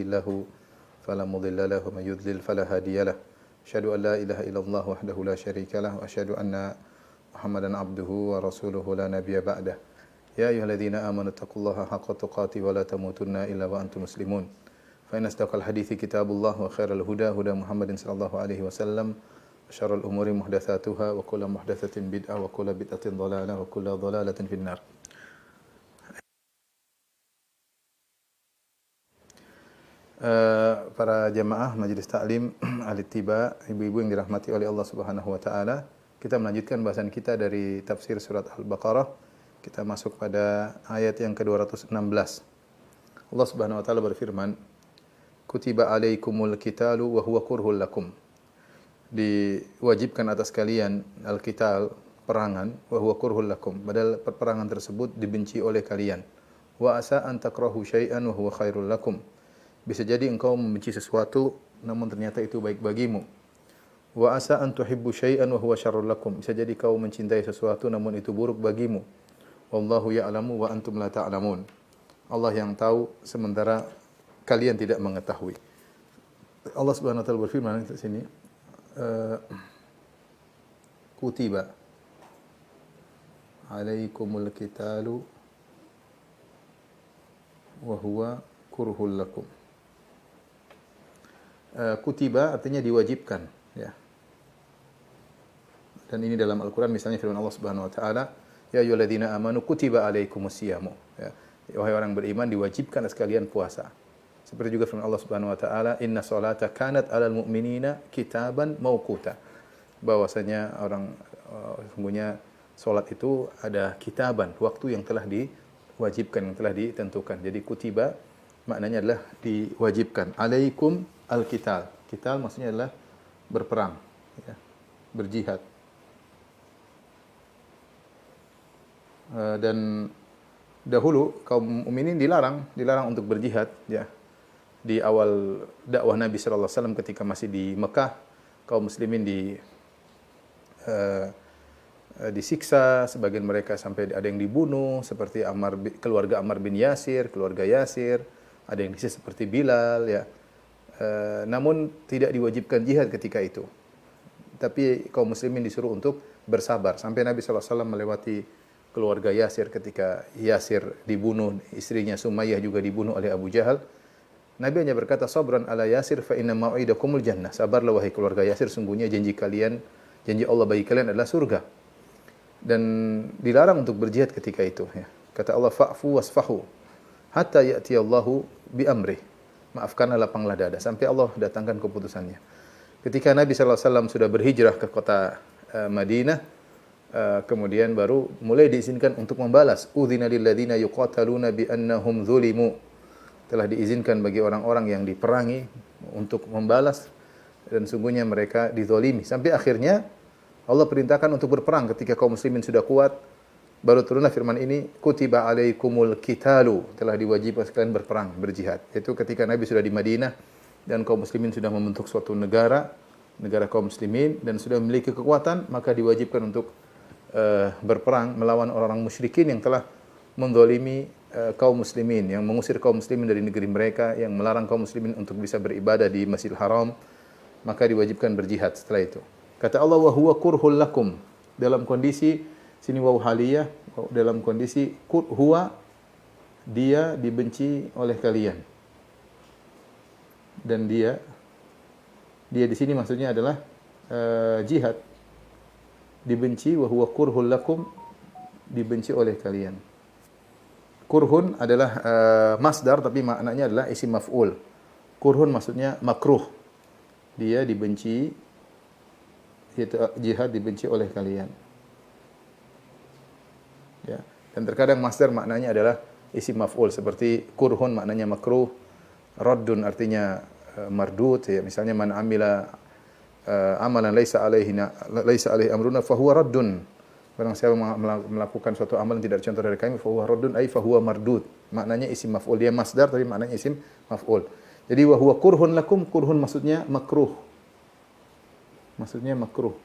له فلا مضل له ومن يضلل فلا هادي له أشهد أن لا إله إلا الله وحده لا شريك له وأشهد أن محمدا عبده ورسوله لا نبي بعده يا أيها الذين آمنوا اتقوا الله حق تقاته ولا تموتن إلا وأنتم مسلمون فإن أصدق الحديث كتاب الله وخير الهدى هدى محمد صلى الله عليه وسلم وشر الأمور محدثاتها وكل محدثة بدعة وكل بدعة ضلالة وكل ضلالة في النار. Para jamaah Majelis Taklim Al-Ittiba, ibu-ibu yang dirahmati oleh Allah Subhanahu wa taala, kita melanjutkan bahasan kita dari tafsir surat Al-Baqarah. Kita masuk pada ayat yang ke-216. Allah Subhanahu wa taala berfirman, "Kutiba alaikumul qitalu wa huwa kurhul lakum." Diwajibkan atas kalian al-qital, perangan, wa huwa kurhul lakum, padahal peperangan tersebut dibenci oleh kalian. Wa asa an takrahu syai'an wa huwa khairul lakum. Bisa jadi engkau membenci sesuatu namun ternyata itu baik bagimu. Wa asa an tuhibbu syai'an wa huwa syarrul lakum. Bisa jadi kau mencintai sesuatu namun itu buruk bagimu. Wallahu ya'lamu wa antum la ta'lamun. Allah yang tahu sementara kalian tidak mengetahui. Allah Subhanahu wa taala berfirman di sini, kutiba alaikumul qitalu wa huwa kurhul lakum. Kutiba artinya diwajibkan, ya. Dan ini dalam Al-Qur'an misalnya firman Allah Subhanahu wa taala, ya ayyuhalladzina amanu kutiba alaikumusyiyamu, ya. Wahai orang beriman, diwajibkan atas kalian puasa. Seperti juga firman Allah Subhanahu wa taala, inna sholata kanat 'alal mu'minina kitaban mauquta. Bahwasanya sungguhnya salat itu ada kitaban, waktu yang telah diwajibkan, yang telah ditentukan. Jadi kutiba maknanya adalah diwajibkan. Alaikum al-qital. Qital maksudnya adalah berperang, ya, berjihad. Dan dahulu kaum mukminin dilarang untuk berjihad, ya. Di awal dakwah Nabi sallallahu alaihi wasallam ketika masih di Mekah, kaum muslimin disiksa, sebagian mereka sampai ada yang dibunuh seperti keluarga Ammar bin Yasir, keluarga Yasir, ada yang disiksa seperti Bilal, ya. Namun tidak diwajibkan jihad ketika itu. Tapi kaum muslimin disuruh untuk bersabar sampai Nabi sallallahu alaihi wasallam melewati keluarga Yasir ketika Yasir dibunuh, istrinya Sumayyah juga dibunuh oleh Abu Jahal. Nabi hanya berkata, "Sabran ala Yasir fa inna mau'idakumul jannah." Sabarlah wahai keluarga Yasir, sungguhnya janji Allah bagi kalian adalah surga. Dan dilarang untuk berjihad ketika itu, ya. Kata Allah, "Fa'fu wasfahu hatta ya'tiyallahu bi amrih." Maafkanlah, lapanglah dada sampai Allah datangkan keputusannya. Ketika Nabi sallallahu alaihi wasallam sudah berhijrah ke kota Madinah, kemudian baru mulai diizinkan untuk membalas. Udzina lil ladzina yuqataluna bi annahum zulimu. Telah diizinkan bagi orang-orang yang diperangi untuk membalas dan sungguhnya mereka dizalimi. Sampai akhirnya Allah perintahkan untuk berperang ketika kaum muslimin sudah kuat. Baru turunlah firman ini, kutiba alaikumul qitalu, telah diwajibkan kalian berperang, berjihad. Itu ketika Nabi sudah di Madinah dan kaum muslimin sudah membentuk suatu negara kaum muslimin dan sudah memiliki kekuatan, maka diwajibkan untuk berperang melawan orang-orang musyrikin yang telah menzalimi kaum muslimin, yang mengusir kaum muslimin dari negeri mereka, yang melarang kaum muslimin untuk bisa beribadah di Masjidil Haram, maka diwajibkan berjihad setelah itu. Kata Allah, wa huwa kurhul lakum, dalam kondisi sini waw haliyah, dalam kondisi huwa, dia dibenci oleh kalian. Dan dia di sini maksudnya adalah jihad. Dibenci, wa huwa kurhul lakum, dibenci oleh kalian. Kurhun adalah masdar tapi maknanya adalah isim maf'ul. Kurhun maksudnya makruh. Dia dibenci, jihad dibenci oleh kalian. Ya. Dan terkadang masdar maknanya adalah isim maf'ul, seperti kurhun maknanya makruh, raddun artinya mardud, ya. Misalnya man amila amalan laisa alaihi amruna fa huwa raddun. Barang siapa melakukan suatu amalan tidak dicontoh dari kami, fa huwa raddun ay fa huwa mardud. Maknanya isim maf'ul, dia masdar tapi maknanya isim maf'ul. Jadi wa huwa kurhun lakum, kurhun maksudnya makruh. Maksudnya makruh.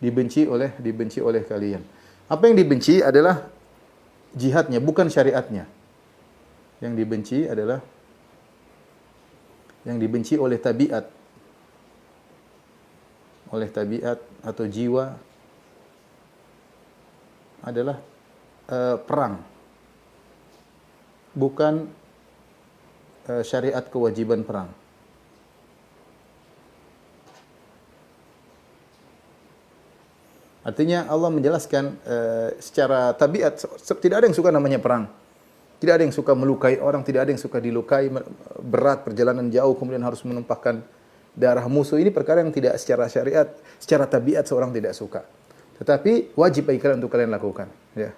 Dibenci oleh kalian. Apa yang dibenci adalah jihadnya, bukan syariatnya. Yang dibenci adalah yang dibenci oleh tabiat atau jiwa adalah perang, bukan syariat kewajiban perang. Artinya Allah menjelaskan secara tabiat tidak ada yang suka namanya perang. Tidak ada yang suka melukai orang, tidak ada yang suka dilukai, berat perjalanan jauh kemudian harus menumpahkan darah musuh. Ini perkara yang tidak secara syariat, secara tabiat seorang tidak suka. Tetapi wajib bagi kalian untuk kalian lakukan, ya.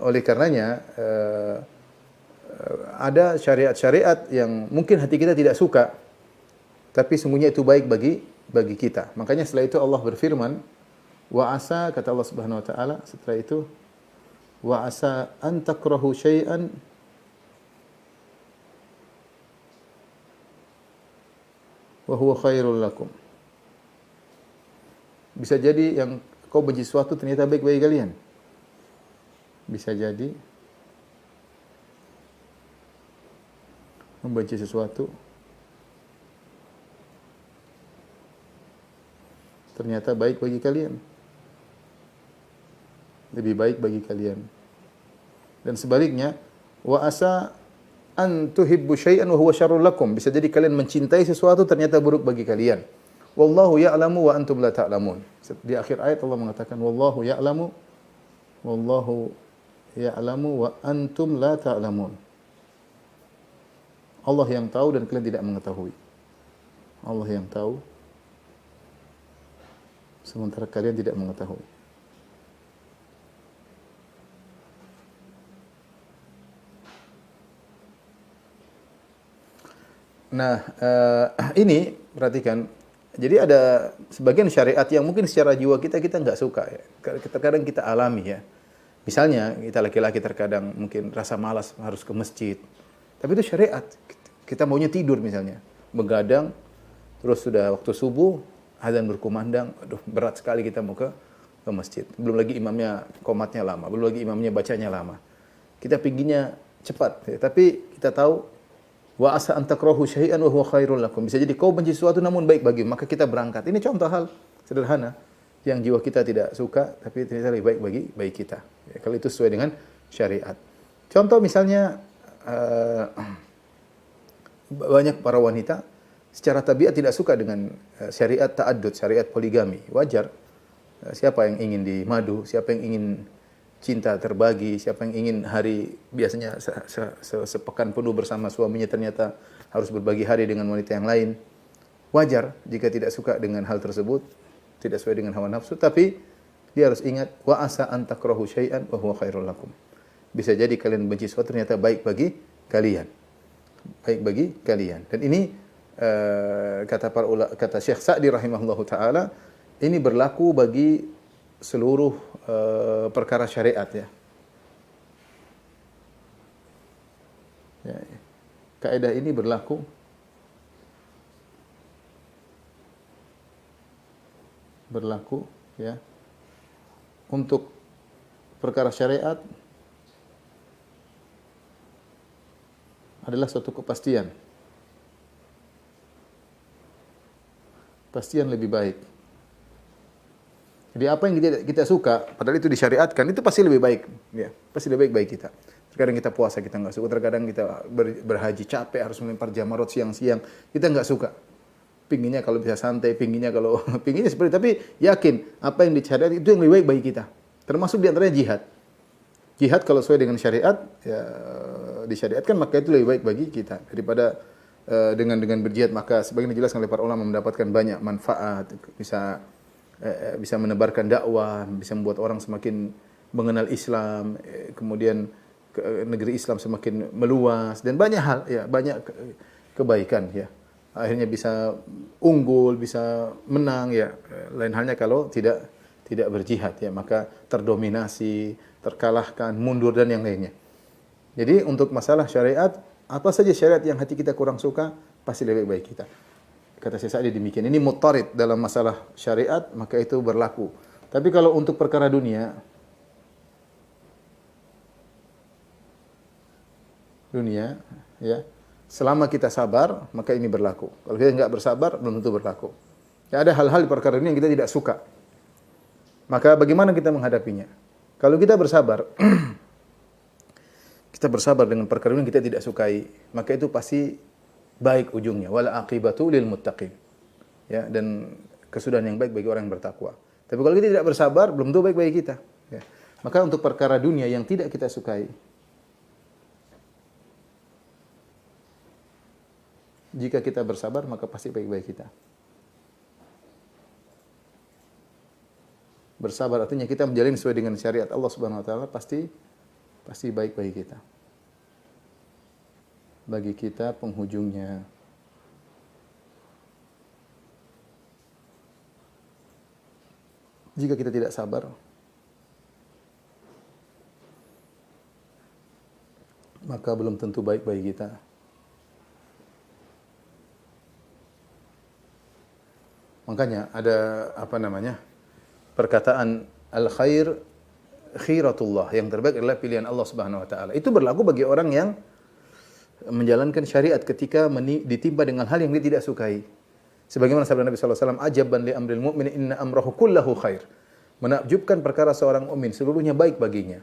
Oleh karenanya ada syariat-syariat yang mungkin hati kita tidak suka, tapi sungguhnya itu baik bagi kita. Makanya setelah itu Allah berfirman, wa asa, kata Allah Subhanahu wa taala setelah itu, wa asa an takrahu syai'an wa huwa khairul lakum. Bisa jadi yang kau benci sesuatu ternyata baik bagi kalian. Bisa jadi membenci sesuatu ternyata baik bagi kalian. Lebih baik bagi kalian. Dan sebaliknya, wa asa an tuhibbu syai'an wa huwa syarrul lakum. Bisa jadi kalian mencintai sesuatu ternyata buruk bagi kalian. Wallahu ya'lamu wa antum la ta'lamun. Di akhir ayat Allah mengatakan wallahu ya'lamu wa antum la ta'lamun. Allah yang tahu dan kalian tidak mengetahui. Allah yang tahu sementara kalian tidak mengetahui. Nah, ini perhatikan. Jadi ada sebagian syariat yang mungkin secara jiwa kita nggak suka ya. Terkadang kita alami ya. Misalnya kita laki-laki terkadang mungkin rasa malas harus ke masjid. Tapi itu syariat. Kita maunya tidur misalnya, begadang, terus sudah waktu subuh, azan berkumandang, aduh berat sekali kita mau ke masjid. Belum lagi imamnya qomatnya lama, belum lagi imamnya bacanya lama. Kita pinginnya cepat, ya. Tapi kita tahu wa asa an takrahu syai'an wa huwa khairul lakum. Bisa jadi kau benci sesuatu namun baik bagimu, maka kita berangkat. Ini contoh hal sederhana yang jiwa kita tidak suka tapi ternyata lebih baik bagi kita. Ya, kalau itu sesuai dengan syariat. Contoh misalnya banyak para wanita secara tabiat tidak suka dengan syariat ta'addud, syariat poligami. Wajar. Siapa yang ingin dimadu, siapa yang ingin cinta terbagi, siapa yang ingin hari biasanya sepekan penuh bersama suaminya ternyata harus berbagi hari dengan wanita yang lain. Wajar jika tidak suka dengan hal tersebut, tidak sesuai dengan hawa nafsu, tapi dia harus ingat wa asa an takrahu syai'an wa huwa khairul lakum. Bisa jadi kalian benci sesuatu ternyata baik bagi kalian. Baik bagi kalian. Dan ini kata Syekh Sa'di rahimahullahu taala, ini berlaku bagi seluruh perkara syariat ya. Ya. Kaidah ini berlaku ya untuk perkara syariat adalah suatu kepastian. Pastian lebih baik. Jadi apa yang kita suka, padahal itu disyariatkan, itu pasti lebih baik, ya, pasti lebih baik bagi kita. Terkadang kita puasa kita nggak suka, terkadang kita berhaji capek harus melempar jamarot siang-siang, kita nggak suka. Pinginnya kalau bisa santai, pinginnya seperti, tapi yakin apa yang disyariat itu yang lebih baik bagi kita. Termasuk di antaranya jihad. Jihad kalau sesuai dengan syariat, ya disyariatkan maka itu lebih baik bagi kita daripada dengan berjihad, maka sebagian dijelaskan oleh para ulama mendapatkan banyak manfaat, bisa menebarkan dakwah, bisa membuat orang semakin mengenal Islam, kemudian negeri Islam semakin meluas dan banyak hal ya, banyak kebaikan ya. Akhirnya bisa unggul, bisa menang ya. Lain halnya kalau tidak berjihad ya, maka terdominasi, terkalahkan, mundur dan yang lainnya. Jadi untuk masalah syariat, apa saja syariat yang hati kita kurang suka, pasti lebih baik kita. Kata Syekh Sa'di demikian. Ini muttarid dalam masalah syariat, maka itu berlaku. Tapi kalau untuk perkara dunia ya, Selama kita sabar, maka ini berlaku. Kalau kita nggak bersabar, belum tentu berlaku. Ya, ada hal-hal di perkara ini yang kita tidak suka. Maka bagaimana kita menghadapinya? Kalau kita bersabar, kita bersabar dengan perkara yang kita tidak sukai, maka itu pasti baik ujungnya. Wal aqibatu lil muttaqin. Ya, dan kesudahan yang baik bagi orang yang bertakwa. Tapi kalau kita tidak bersabar, belum tentu baik bagi kita. Ya. Maka untuk perkara dunia yang tidak kita sukai, jika kita bersabar, maka pasti baik-baik kita. Bersabar artinya kita menjalani sesuai dengan syariat Allah Subhanahu wa taala, pasti baik bagi kita. Bagi kita penghujungnya. Jika kita tidak sabar, maka belum tentu baik bagi kita. Makanya ada perkataan al-khair khiratullah, yang terbaik adalah pilihan Allah Subhanahu wa taala. Itu berlaku bagi orang yang menjalankan syariat ketika ditimpa dengan hal yang dia tidak sukai. Sebagaimana sabda Nabi sallallahu alaihi wasallam, ajaban li amril mu'min inna amrahu kullahu khair. Menakjubkan perkara seorang mukmin, seluruhnya baik baginya.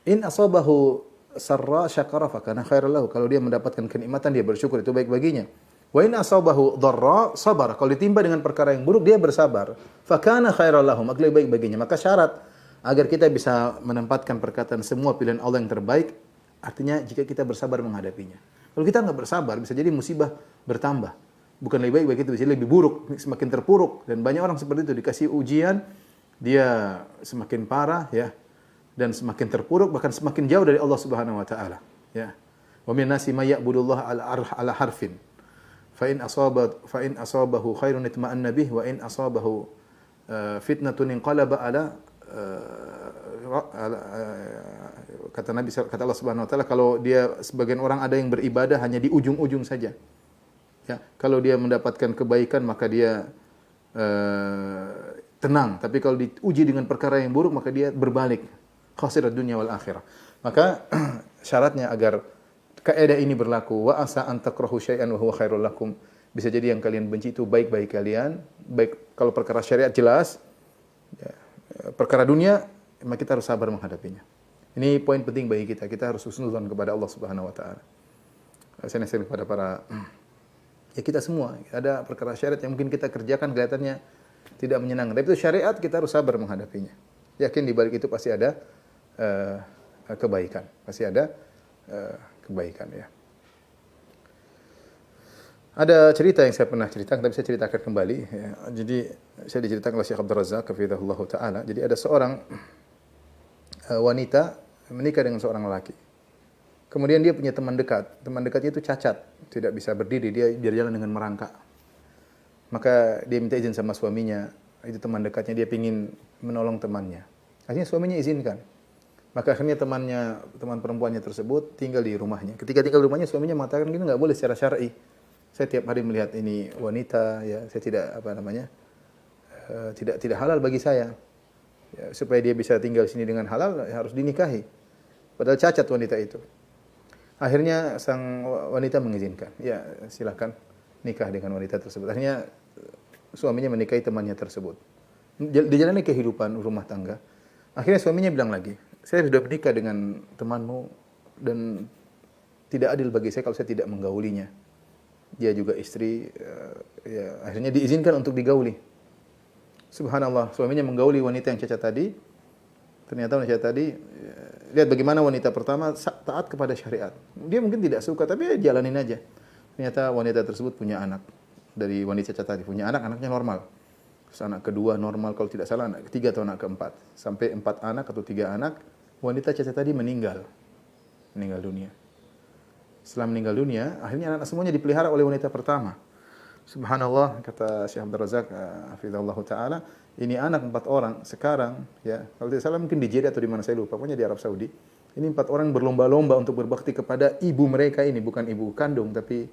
In asabahu sarra syakara fa kana khairan lahu. Kalau dia mendapatkan kenikmatan, dia bersyukur, itu baik baginya. Wa in asabahu dharra sabar. Kalau ditimpa dengan perkara yang buruk, dia bersabar. Fa kana khairan lahu, maka lebih baik baginya. Maka syarat agar kita bisa menempatkan perkataan semua pilihan Allah yang terbaik, artinya jika kita bersabar menghadapinya. Kalau kita enggak bersabar, bisa jadi musibah bertambah. Bukan lebih baik bagi itu, bisa lebih buruk, semakin terpuruk. Dan banyak orang seperti itu, dikasih ujian, dia semakin parah, ya, dan semakin terpuruk, bahkan semakin jauh dari Allah Subhanahu wa taala, ya. Wa min nasi may ya'budullah ala harfin. Fa in asabahu khairun itma'anna bih wa in asabahu fitnatun inqalaba kata Allah Subhanahu wa taala, kalau dia, sebagian orang ada yang beribadah hanya di ujung-ujung saja. Ya, kalau dia mendapatkan kebaikan maka dia tenang, tapi kalau diuji dengan perkara yang buruk maka dia berbalik. Khasirat dunya wal akhirah. Maka syaratnya agar kaidah ini berlaku, wa asa an takrahu syai'an wa huwa khairul lakum. Bisa jadi yang kalian benci itu baik bagi kalian. Baik kalau perkara syariat jelas, ya, perkara dunia maka kita harus sabar menghadapinya. Ini poin penting bagi kita. Kita harus husnuzan kepada Allah Subhanahu wa taala. Saya nasihat kepada para ya kita semua, ada perkara syariat yang mungkin kita kerjakan kelihatannya tidak menyenangkan, tapi itu syariat, kita harus sabar menghadapinya. Yakin di balik itu pasti ada kebaikan, pasti ada kebaikan, ya. Ada cerita yang saya pernah ceritakan, tapi saya ceritakan kembali, ya. Jadi saya diceritakan oleh Syekh Abdul Razak hafizahullah taala. Jadi ada seorang wanita menikah dengan seorang lelaki. Kemudian dia punya teman dekat. Teman dekatnya itu cacat, tidak bisa berdiri, dia berjalan dengan merangkak. Maka dia minta izin sama suaminya, itu teman dekatnya, dia ingin menolong temannya. Akhirnya suaminya izinkan. Maka akhirnya teman perempuannya tersebut tinggal di rumahnya. Ketika tinggal di rumahnya, suaminya mengatakan gini, enggak boleh secara syar'i. Saya tiap hari melihat ini wanita, ya, saya tidak halal bagi saya. Ya, supaya dia bisa tinggal di sini dengan halal, harus dinikahi. Padahal cacat wanita itu. Akhirnya sang wanita mengizinkan. Ya, silakan nikah dengan wanita tersebut. Akhirnya suaminya menikahi temannya tersebut. Dijalani kehidupan rumah tangga. Akhirnya suaminya bilang lagi, saya sudah menikah dengan temanmu dan tidak adil bagi saya kalau saya tidak menggaulinya. Dia juga istri, ya, akhirnya diizinkan untuk digauli. Subhanallah, suaminya menggauli wanita yang cacat tadi. Ternyata wanita tadi, lihat bagaimana wanita pertama taat kepada syariat. Dia mungkin tidak suka, tapi ya jalanin aja. Ternyata wanita tersebut punya anak. Dari wanita cacat tadi, punya anak, anaknya normal. Terus anak kedua normal, kalau tidak salah anak ketiga atau anak keempat. Sampai 4 anak atau 3 anak, wanita cacat tadi meninggal dunia. Setelah meninggal dunia, akhirnya anak semuanya dipelihara oleh wanita pertama. Subhanallah, kata Syekh Abdul Razak hafizahullah taala, ini anak 4 orang sekarang, ya, kalau tidak salah mungkin di Jeddah atau di mana saya lupa, pokoknya di Arab Saudi. Ini 4 orang berlomba-lomba untuk berbakti kepada ibu mereka ini, bukan ibu kandung tapi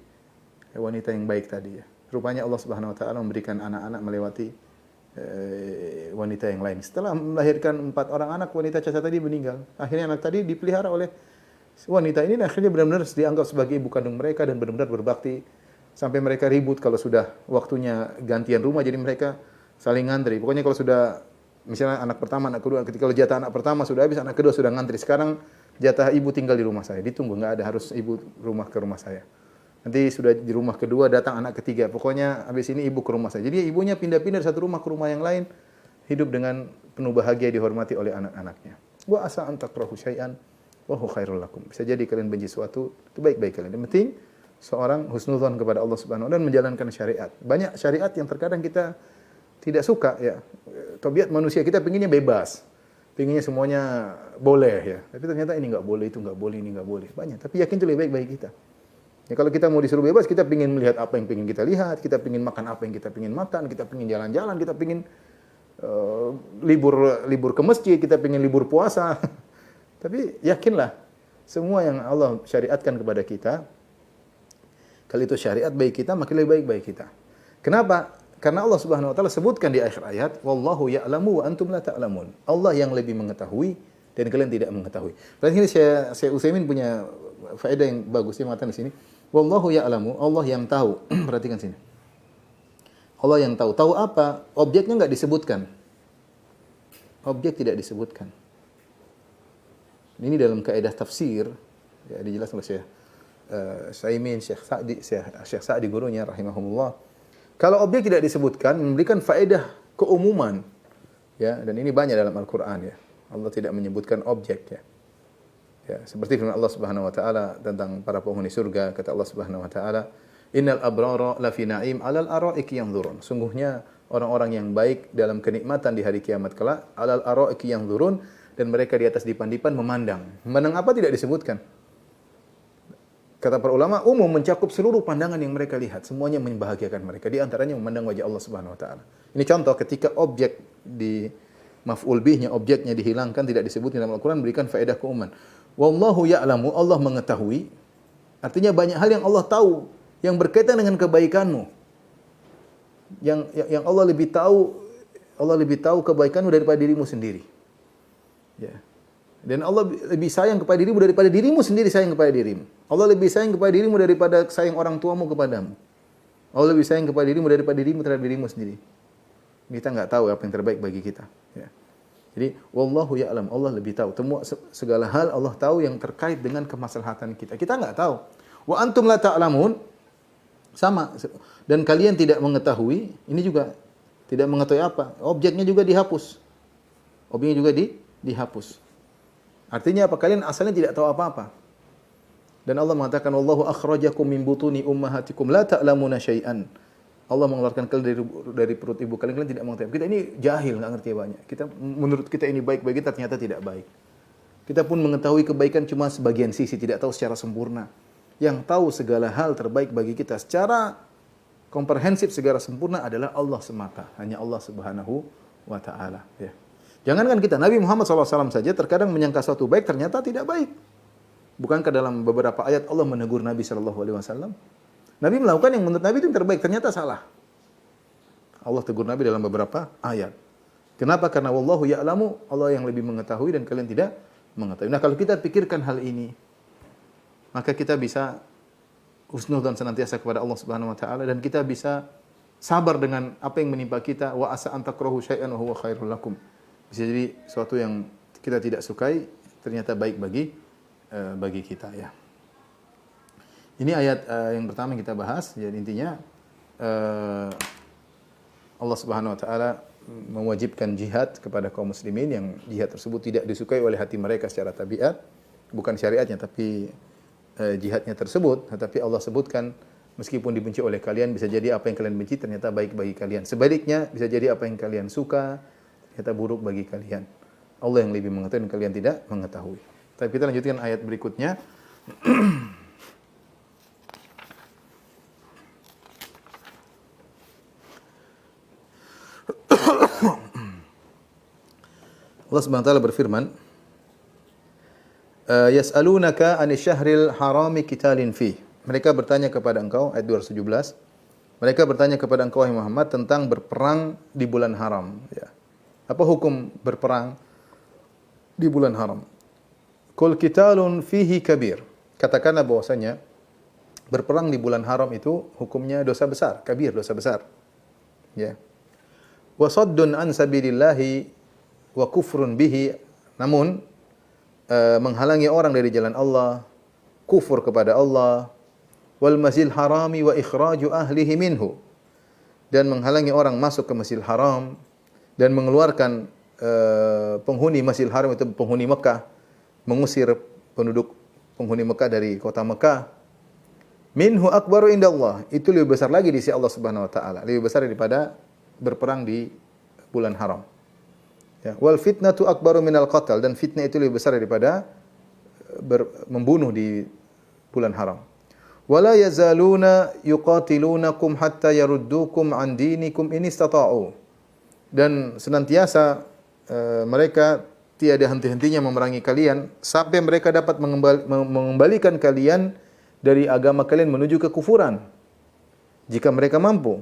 wanita yang baik tadi, ya. Rupanya Allah Subhanahu wa taala memberikan anak-anak melewati wanita yang lain. Setelah melahirkan 4 orang anak, wanita cacat tadi meninggal. Akhirnya anak tadi dipelihara oleh Wanita ini akhirnya benar-benar dianggap sebagai ibu kandung mereka dan benar-benar berbakti sampai mereka ribut kalau sudah waktunya gantian rumah, jadi mereka saling ngantri. Pokoknya kalau sudah misalnya anak pertama, anak kedua, ketika kalau jatah anak pertama sudah habis, anak kedua sudah ngantri. Sekarang jatah ibu tinggal di rumah saya, ditunggu, nggak ada harus ibu rumah ke rumah saya. Nanti sudah di rumah kedua datang anak ketiga, pokoknya habis ini ibu ke rumah saya. Jadi ibunya pindah-pindah dari satu rumah ke rumah yang lain, hidup dengan penuh bahagia, dihormati oleh anak-anaknya. Wa asa an takrahu syai'an wa huwa khairul lakum. Bisa jadi kalian benci sesuatu, itu baik-baik kalian. Yang penting seorang husnudzon kepada Allah Subhanahu wa taala dan menjalankan syariat. Banyak syariat yang terkadang kita tidak suka ya. Tabiat manusia kita pinginnya bebas. Pinginnya semuanya boleh ya. Tapi ternyata ini enggak boleh, itu enggak boleh, ini enggak boleh. Banyak. Tapi yakin itu lebih baik bagi kita. Ya kalau kita mau disuruh bebas, kita pingin melihat apa yang pingin kita lihat, kita pingin makan apa yang kita pingin makan, kita pingin jalan-jalan, kita pingin libur ke masjid, kita pingin libur puasa. Tapi yakinlah, semua yang Allah syariatkan kepada kita, kalau itu syariat bagi kita, makin lebih baik bagi kita. Kenapa? Karena Allah Subhanahu wa taala sebutkan di akhir ayat, wallahu ya'lamu wa antum la ta'lamun. Allah yang lebih mengetahui dan kalian tidak mengetahui. Berarti ini saya Utsaimin punya faedah yang bagus dia mengatakan di sini, wallahu ya'lamu, Allah yang tahu. Perhatikan sini. Allah yang tahu. Tahu apa? Objeknya enggak disebutkan. Objek tidak disebutkan. Ini dalam kaidah tafsir, ya dijelaskan oleh Syekh Utsaimin, Syekh Sa'di gurunya rahimahumullah. Kalau objek tidak disebutkan memberikan faedah keumuman. Ya, dan ini banyak dalam Al-Qur'an ya. Allah tidak menyebutkan objek ya. Ya, seperti firman Allah Subhanahu wa taala tentang para penghuni surga, kata Allah Subhanahu wa taala, "Innal abrara lafi na'im 'alal ara'iki yanzurun." Sungguhnya orang-orang yang baik dalam kenikmatan di hari kiamat kelak, 'alal ara'iki yanzurun, dan mereka di atas dipan-dipan memandang. Memandang apa tidak disebutkan. Kata para ulama, umum mencakup seluruh pandangan yang mereka lihat, semuanya membahagiakan mereka. Di antaranya memandang wajah Allah Subhanahu wa taala. Ini contoh ketika objek di maf'ul bihnya, objeknya dihilangkan, tidak disebut dalam Al-Qur'an, berikan faedah keumuman. Wallahu ya'lamu, Allah mengetahui. Artinya banyak hal yang Allah tahu yang berkaitan dengan kebaikanmu. Yang Allah lebih tahu kebaikanmu daripada dirimu sendiri. Ya. Dan Allah lebih sayang kepada dirimu daripada dirimu sendiri sayang kepada dirimu. Allah lebih sayang kepada dirimu daripada sayang orang tuamu kepadamu. Allah lebih sayang kepada dirimu daripada dirimu terhadap dirimu sendiri. Kita enggak tahu apa yang terbaik bagi kita. Ya. Jadi, wallahu ya'lam, Allah lebih tahu. Segala hal Allah tahu yang terkait dengan kemaslahatan kita. Kita enggak tahu. Wa antum la ta'lamun, sama. Dan kalian tidak mengetahui, ini juga tidak mengetahui apa. Objeknya juga dihapus. Objeknya juga dihapus. Artinya apa? Kalian asalnya tidak tahu apa-apa. Dan Allah mengatakan, wallahu akhrajakum min butuni ummahatikum la ta'lamuna syai'an. Allah mengeluarkan kalian dari perut ibu kalian tidak mengetahui. Kita ini jahil, enggak ngerti banyak. Menurut kita ini baik bagi kita, ternyata tidak baik. Kita pun mengetahui kebaikan cuma sebagian sisi, tidak tahu secara sempurna. Yang tahu segala hal terbaik bagi kita secara komprehensif, segala sempurna adalah Allah semata. Hanya Allah Subhanahu wa taala, ya. Jangankan kita, Nabi Muhammad SAW saja terkadang menyangka suatu baik, ternyata tidak baik. Bukankah dalam beberapa ayat Allah menegur Nabi SAW? Nabi melakukan yang menurut Nabi itu yang terbaik, ternyata salah. Allah tegur Nabi dalam beberapa ayat. Kenapa? Karena wallahu ya'lamu, Allah yang lebih mengetahui dan kalian tidak mengetahui. Nah, kalau kita pikirkan hal ini, maka kita bisa husnudzon senantiasa kepada Allah Subhanahu wa taala dan kita bisa sabar dengan apa yang menimpa kita. Wa asa an takrahu syai'an wa huwa khairul lakum. Bisa jadi sesuatu yang kita tidak sukai ternyata baik bagi kita ya. Ini ayat yang pertama yang kita bahas. Jadi intinya Allah Subhanahu wa taala mewajibkan jihad kepada kaum muslimin yang jihad tersebut tidak disukai oleh hati mereka secara tabiat, bukan syariatnya tapi jihadnya tersebut, tetapi Allah sebutkan meskipun dibenci oleh kalian bisa jadi apa yang kalian benci ternyata baik bagi kalian. Sebaliknya bisa jadi apa yang kalian suka ternyata buruk bagi kalian. Allah yang lebih mengetahui dan kalian tidak mengetahui. Tapi kita lanjutkan ayat berikutnya. Allah Subhanahu wa taala berfirman, yas'alunaka 'anil syahril harami qitalin fi. Mereka bertanya kepada engkau, ayat 217. Mereka bertanya kepada engkau wahai Muhammad tentang berperang di bulan haram, ya. Apa hukum berperang di bulan haram? Qul qitalun fihi kabir. Katakanlah bahwasanya berperang di bulan haram itu hukumnya dosa besar, kabir, dosa besar. Ya. Wa saddun an sabilillahi wa kufrun bihi, namun menghalangi orang dari jalan Allah, kufur kepada Allah, wal masjidil harami wa ikhraju ahlihi minhu, dan menghalangi orang masuk ke Masjidil Haram dan mengeluarkan penghuni Masjidil Haram itu penghuni Mekah, mengusir penduduk penghuni Mekah dari kota Mekah. Minhu akbaru indallah, itu lebih besar lagi di sisi Allah Subhanahu wa taala, lebih besar daripada berperang di bulan haram. Ya, wal fitnatu akbaru minal qatl, dan fitnah itu lebih besar daripada membunuh di bulan haram. Wala yazaluna yuqatilunakum hatta yaruddukum an dinikum in istata'u. Dan senantiasa mereka tiada henti-hentinya memerangi kalian sampai mereka dapat mengembalikan kalian dari agama kalian menuju kekufuran jika mereka mampu.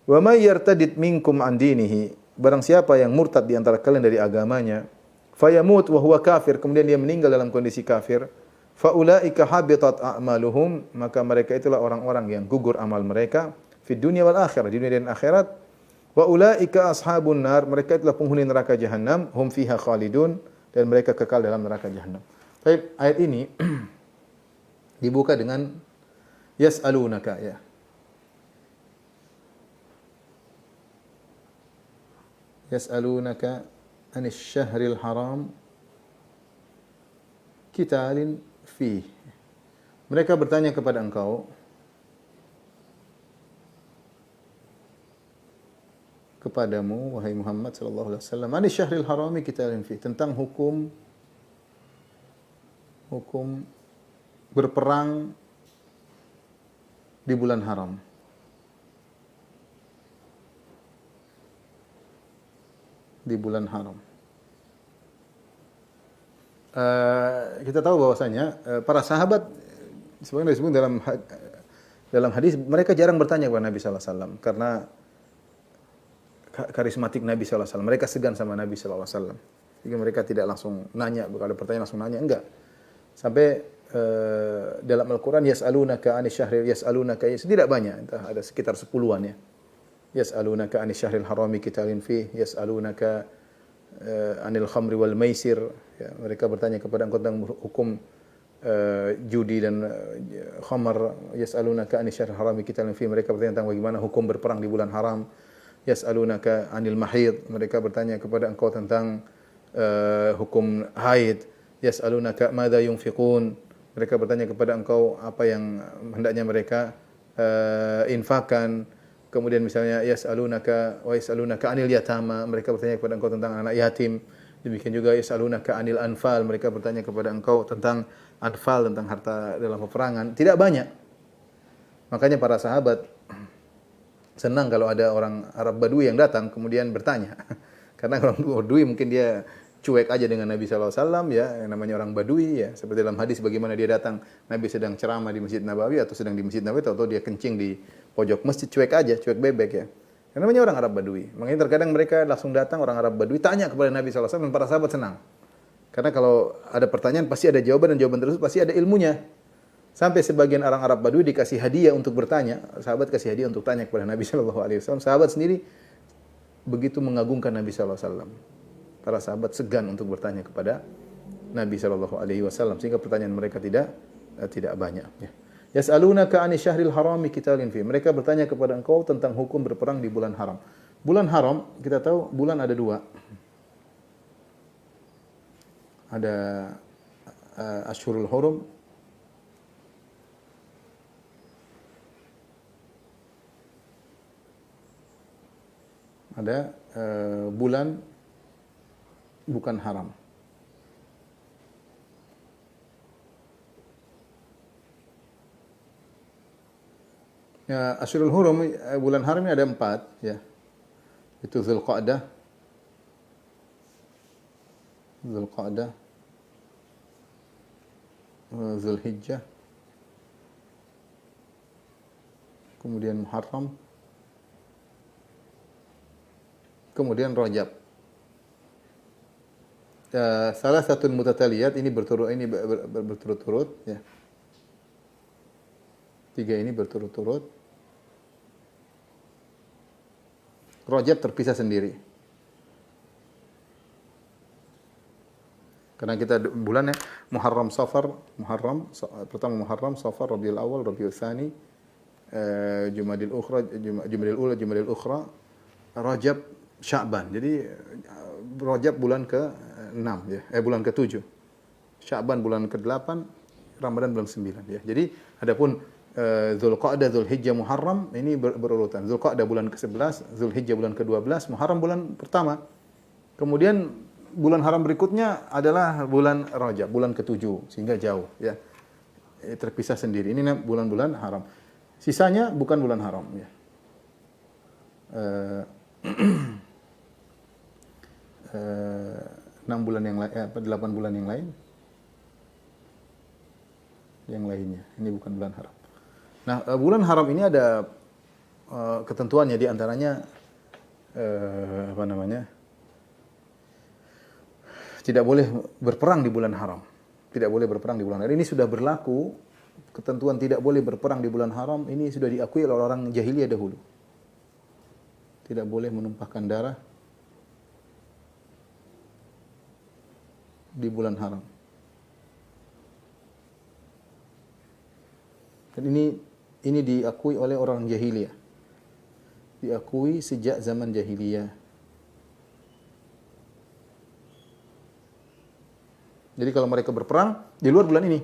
Wa may yartadid minkum an dinihi, barang siapa yang murtad di antara kalian dari agamanya, fayamut wa huwa kafir, kemudian dia meninggal dalam kondisi kafir, faulaika habitat a'maluhum, maka mereka itulah orang-orang yang gugur amal mereka fid dunya wal akhirah, di dunia dan akhirat. Wa ulaika ashabun nar, mereka itulah penghuni neraka jahanam, hum fiha khalidun, dan mereka kekal dalam neraka jahanam. Baik, ayat ini dibuka dengan yas'alunaka, ya. Yas'alunaka anis syahril haram qitalin fih. Mereka bertanya kepada engkau kepadamu wahai Muhammad sallallahu alaihi wasallam, anis syahril harami qitalin fih, tentang hukum berperang di bulan haram. Di bulan haram. Kita tahu bahwasanya para sahabat sebagaimana disebut dalam hadis, mereka jarang bertanya kepada Nabi sallallahu alaihi wasallam karena karismatik Nabi sallallahu alaihi wasallam. Mereka segan sama Nabi sallallahu alaihi wasallam. Jadi mereka tidak langsung nanya, kalau ada pertanyaan langsung nanya, enggak. Sampai dalam Al-Qur'an yas'alunaka 'anis syahril, yas'alunaka, tidak banyak, entah ada sekitar 10-an ya. Yas'alunaka 'anis syahril harami qitalin fih, yas'alunaka 'anil khamri wal maisir, ya, mereka bertanya kepada engkau tentang hukum judi dan khamar. Yas'alunaka 'anis syahril harami qitalin fih, mereka bertanya tentang bagaimana hukum berperang di bulan haram. Yas'alunaka 'anil mahid, mereka bertanya kepada engkau tentang hukum haid. Yas'alunaka madza yunfiqun, mereka bertanya kepada engkau apa yang hendaknya mereka infakkan. Kemudian misalnya yas'alunaka wa yas'alunaka 'anil yatama, mereka bertanya kepada engkau tentang anak yatim. Demikian juga yas'alunaka 'anil anfal, mereka bertanya kepada engkau tentang anfal, tentang harta dalam peperangan. Tidak banyak. Makanya para sahabat senang kalau ada orang Arab Badui yang datang kemudian bertanya. Karena orang Badui mungkin dia cuek aja dengan Nabi sallallahu alaihi wasallam, ya, yang namanya orang Badui, ya. Seperti dalam hadis bagaimana dia datang, Nabi sedang ceramah di Masjid Nabawi atau sedang di Masjid Nabawi, atau dia kencing di pojok masjid, cuek aja, cuek bebek, ya. Yang namanya orang Arab Badui. Makanya terkadang mereka langsung datang, orang Arab Badui tanya kepada Nabi sallallahu alaihi wasallam, dan para sahabat senang. Karena kalau ada pertanyaan pasti ada jawaban, dan jawaban tersebut pasti ada ilmunya. Sampai sebagian orang Arab Badui dikasih hadiah untuk bertanya, sahabat kasih hadiah untuk tanya kepada Nabi sallallahu alaihi wasallam. Sahabat sendiri begitu mengagungkan Nabi sallallahu alaihi wasallam. Para sahabat segan untuk bertanya kepada Nabi sallallahu alaihi wasallam, sehingga pertanyaan mereka tidak banyak, ya. Yas'alunaka 'anis syahril harami qitalin fi, mereka bertanya kepada engkau tentang hukum berperang di bulan haram. Bulan haram, kita tahu bulan ada dua. Ada Ashhurul Hurum, ada bulan bukan haram. Ya, Ashhurul Hurum, bulan haram ini ada 4, ya. Itu Dzulqa'dah, Dzulhijjah, kemudian Muharram, kemudian Rajab. salah satu mutataliyat ini berturut-turut ya. 3 ini berturut-turut. Rajab terpisah sendiri. Karena kita bulannya Muharram, Safar, pertama Muharram, Safar, Rabiul Awal, Rabiul Tsani, Jumadil Ukhra, Rajab, Sya'ban. Jadi Rajab bulan ke-6 ya, bulan ke-7. Sya'ban bulan ke-8, Ramadan bulan ke-9 ya. Jadi adapun Dzulqa'dah, Dzulhijjah, Muharram ini berurutan. Dzulqa'dah bulan ke-11, Dzulhijjah bulan ke-12, Muharram bulan pertama. Kemudian bulan haram berikutnya adalah bulan Rajab, bulan ke-7 sehingga jauh ya. Terpisah sendiri. Ini bulan-bulan haram. Sisanya bukan bulan haram ya. 6 bulan yang lain, 8 bulan yang lain. Yang lainnya, ini bukan bulan haram. Nah, bulan haram ini ada ketentuannya, di antaranya tidak boleh berperang di bulan haram. Tidak boleh berperang di bulan haram. Ini sudah berlaku, ketentuan tidak boleh berperang di bulan haram ini sudah diakui oleh orang jahiliyah dahulu. Tidak boleh menumpahkan darah di bulan haram. Dan ini diakui oleh orang jahiliyah. Diakui sejak zaman jahiliyah. Jadi kalau mereka berperang di luar bulan ini,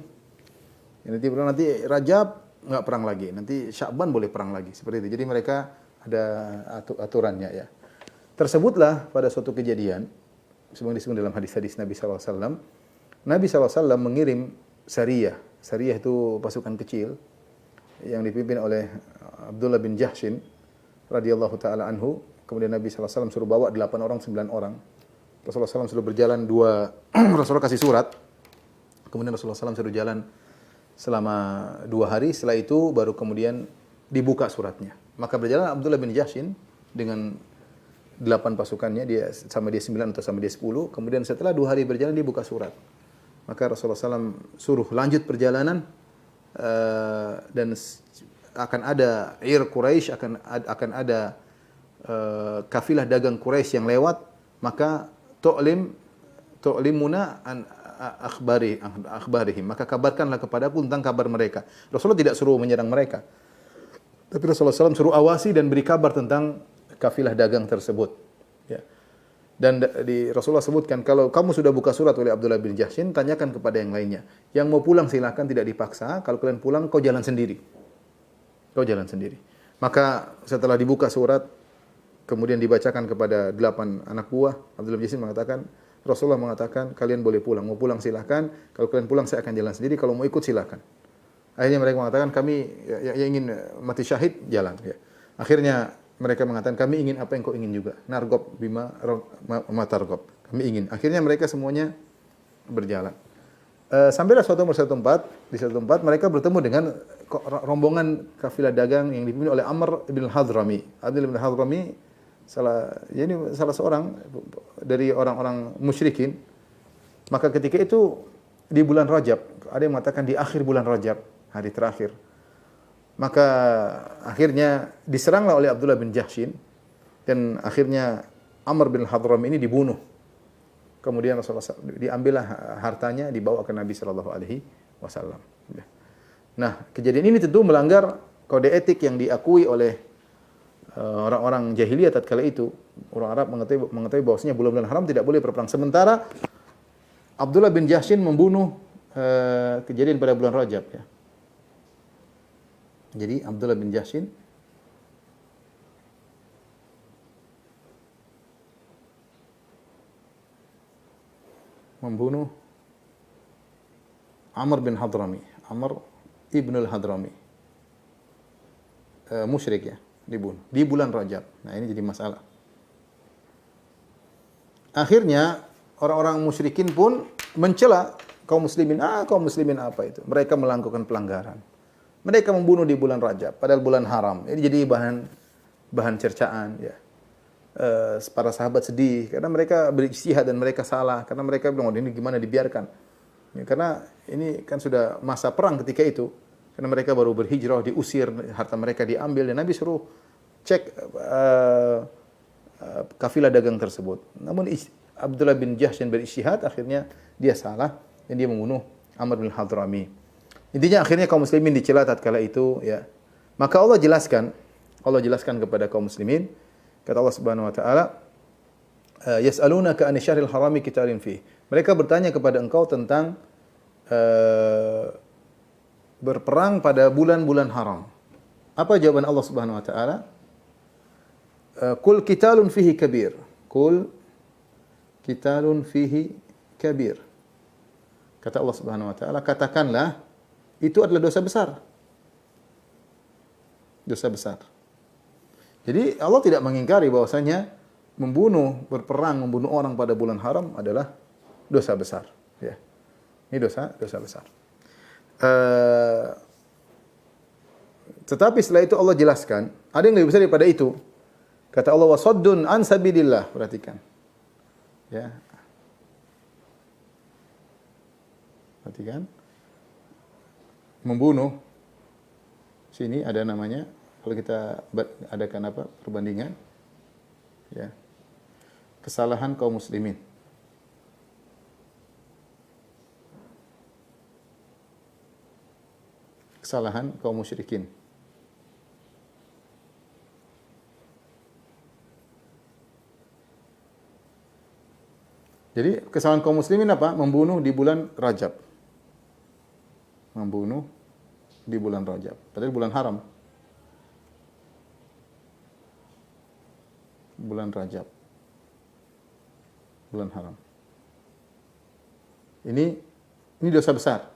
nanti Rajab nggak perang lagi, nanti Sya'ban boleh perang lagi, seperti itu. Jadi mereka ada aturannya ya. Tersebutlah pada suatu kejadian, sebagaimana disebut dalam hadis-hadis Nabi SAW. Nabi SAW mengirim sariyah. Sariyah itu pasukan kecil yang dipimpin oleh Abdullah bin Jahshin radhiyallahu taala anhu. Kemudian Nabi SAW suruh bawa 8 orang, 9 orang. Rasulullah SAW suruh berjalan Rasulullah kasih surat. Kemudian Rasulullah SAW suruh jalan selama 2 hari. Setelah itu baru kemudian dibuka suratnya. Maka berjalan Abdullah bin Jahshin dengan 8 pasukannya, dia 9 atau sama dia 10. Kemudian setelah 2 hari berjalan dia buka surat. Maka Rasulullah SAW suruh lanjut perjalanan. Dan akan ada Quraisy, akan ada kafilah dagang Quraisy yang lewat, maka tu'limuna an akhbarihim, maka kabarkanlah kepadaku tentang kabar mereka. Rasulullah tidak suruh menyerang mereka, tapi Rasulullah SAW suruh awasi dan beri kabar tentang kafilah dagang tersebut ya. Dan Rasulullah sebutkan, kalau kamu sudah buka surat oleh Abdullah bin Jahshin, tanyakan kepada yang lainnya. Yang mau pulang silahkan, tidak dipaksa. Kalau kalian pulang, kau jalan sendiri. Kau jalan sendiri. Maka setelah dibuka surat, kemudian dibacakan kepada 8 anak buah, Abdullah bin Jahshin mengatakan, Rasulullah mengatakan, kalian boleh pulang. Mau pulang silahkan. Kalau kalian pulang, saya akan jalan sendiri. Kalau mau ikut silahkan. Akhirnya mereka mengatakan, kami yang ingin mati syahid, jalan. Ya. Akhirnya mereka mengatakan, kami ingin apa yang kau ingin juga. Nargob bima matargob. Kami ingin. Akhirnya mereka semuanya berjalan. Sampailah di suatu tempat mereka bertemu dengan rombongan kafilah dagang yang dipimpin oleh Amr bin Hadrami. Abdullah bin Hadrami salah seorang dari orang-orang musyrikin. Maka ketika itu di bulan Rajab, ada yang mengatakan di akhir bulan Rajab, hari terakhir. Maka akhirnya diseranglah oleh Abdullah bin Jahshin dan akhirnya Amr bin Hadrami ini dibunuh. Kemudian Rasulullah diambillah hartanya, dibawa ke Nabi sallallahu alaihi wasallam. Nah, kejadian ini tentu melanggar kode etik yang diakui oleh orang-orang jahiliyah tatkala itu. Orang Arab mengetahui bahwasanya bulan-bulan haram tidak boleh berperang. Sementara Abdullah bin Jahshin membunuh kejadian pada bulan Rajab ya. Jadi Abdullah bin Jahshin membunuh Amr bin Hadrami, Amr ibnul Hadrami, musyrik ya, dibunuh di bulan Rajab. Nah ini jadi masalah. Akhirnya orang-orang musyrikin pun mencela kaum muslimin. Kaum muslimin apa itu? Mereka melakukan pelanggaran. Mereka membunuh di bulan Rajab, padahal bulan haram. Ini jadi bahan cercaan ya. para sahabat sedih karena mereka berijtihad dan mereka salah karena mereka bilang, oh, ini gimana dibiarkan. Ya, karena ini kan sudah masa perang ketika itu. Karena mereka baru berhijrah, diusir, harta mereka diambil dan Nabi suruh cek kafilah dagang tersebut. Namun Abdullah bin Jahsy berijtihad, akhirnya dia salah dan dia membunuh Amr bin Hadrami. Intinya akhirnya kaum muslimin dicela tatkala itu, ya. Maka Allah jelaskan kepada kaum muslimin, kata Allah Subhanahu wa taala, yas'alunaka 'anil syahril harami qitalin fihi. Mereka bertanya kepada engkau tentang berperang pada bulan-bulan haram. Apa jawaban Allah Subhanahu wa taala? Qul qitalun fihi kabir. Qul qitalun fihi kabir. Kata Allah Subhanahu wa taala, katakanlah itu adalah dosa besar. Dosa besar. Jadi Allah tidak mengingkari bahwasanya berperang, membunuh orang pada bulan haram adalah dosa besar. Ya. Ini dosa besar. Tetapi setelah itu Allah jelaskan, ada yang lebih besar daripada itu. Kata Allah, wasaddun an sabilillah. Perhatikan. Ya. Perhatikan. Membunuh. Sini ada namanya, kalau kita adakan perbandingan, ya, kesalahan kaum muslimin. Kesalahan kaum musyrikin. Jadi kesalahan kaum muslimin apa? Membunuh di bulan Rajab. Membunuh di bulan Rajab. Padahal bulan haram. Bulan Rajab. Bulan haram. Ini dosa besar.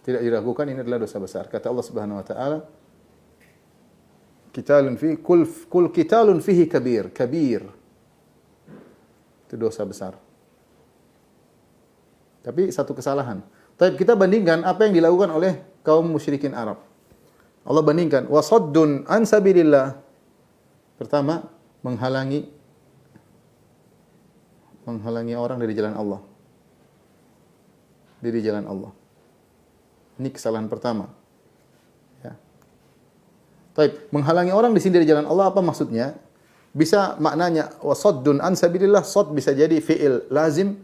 Tidak diragukan ini adalah dosa besar. Kata Allah Subhanahu wa taala, qitalun fi kul qitalun fihi kabir. Itu dosa besar. Tapi satu kesalahan. Tapi kita bandingkan apa yang dilakukan oleh kaum musyrikin Arab. Allah bandingkan wasaddun an sabilillah. Pertama, menghalangi orang dari jalan Allah. Dari jalan Allah. Ini kesalahan pertama. Ya. Baik, menghalangi orang di sini dari jalan Allah apa maksudnya? Bisa maknanya wasaddun an sabilillah, sad bisa jadi fi'il lazim,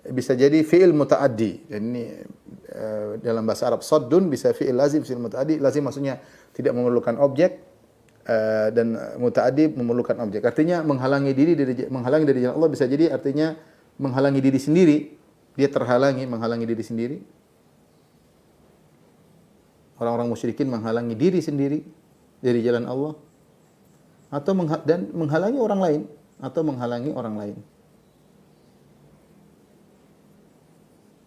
bisa jadi fi'il mutaaddi. Dan ini dalam bahasa Arab saddun bisa fi'il lazim, fi'il mutaaddi. Lazim maksudnya tidak memerlukan objek dan mutaaddi memerlukan objek. Artinya menghalangi dari jalan Allah bisa jadi artinya menghalangi diri sendiri. Dia menghalangi diri sendiri. Orang-orang musyrikin menghalangi diri sendiri dari jalan Allah atau menghalangi orang lain atau menghalangi orang lain.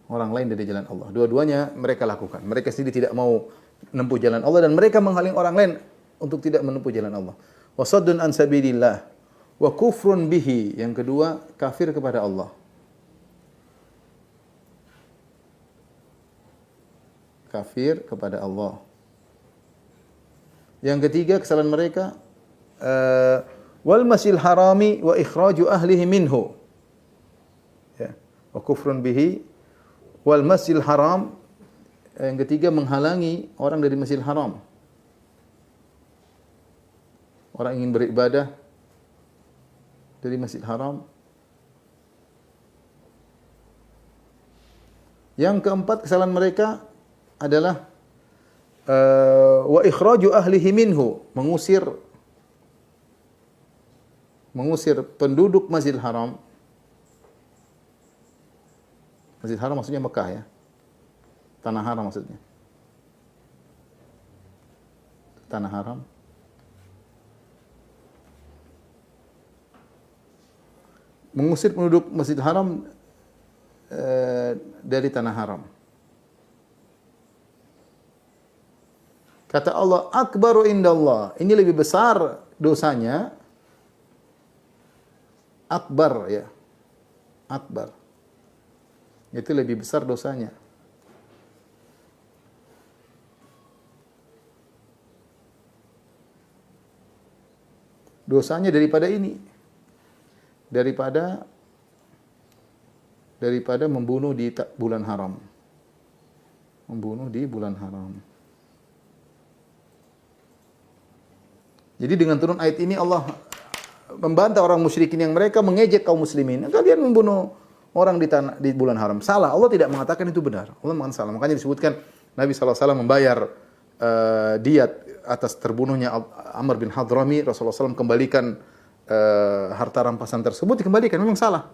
Orang lain dari jalan Allah. Dua-duanya mereka lakukan. Mereka sendiri tidak mau menempuh jalan Allah dan mereka menghalangi orang lain untuk tidak menempuh jalan Allah. Wasaddun an sabilillah wa kufrun bihi. Yang kedua, kafir kepada Allah. Kafir kepada Allah. Yang ketiga kesalahan mereka wal masjidil harami wa ikhraju ahlihi minhu. Ya, wa kufrun bihi wal masjidil haram. Yang ketiga menghalangi orang dari Masjidil Haram. Orang ingin beribadah dari Masjidil Haram. Yang keempat kesalahan mereka adalah wa ikhraju ahlihi minhu, mengusir penduduk Masjidil Haram. Masjidil Haram maksudnya Mekah, ya. Tanah haram maksudnya. Tanah haram. Mengusir penduduk Masjidil Haram dari tanah haram. Kata Allah, akbaru indallah. Ini lebih besar dosanya. Akbar, ya. Akbar. Itu lebih besar dosanya. dosanya daripada ini. Daripada membunuh di bulan haram. Membunuh di bulan haram. Jadi dengan turun ayat ini Allah membantah orang musyrikin yang mereka mengejek kaum muslimin. Kalian membunuh orang di bulan haram. Salah. Allah tidak mengatakan itu benar. Allah mengatakan salah. Makanya disebutkan Nabi SAW membayar diat atas terbunuhnya Amr bin Hadrami. Rasulullah SAW kembalikan harta rampasan tersebut, dikembalikan. Memang salah.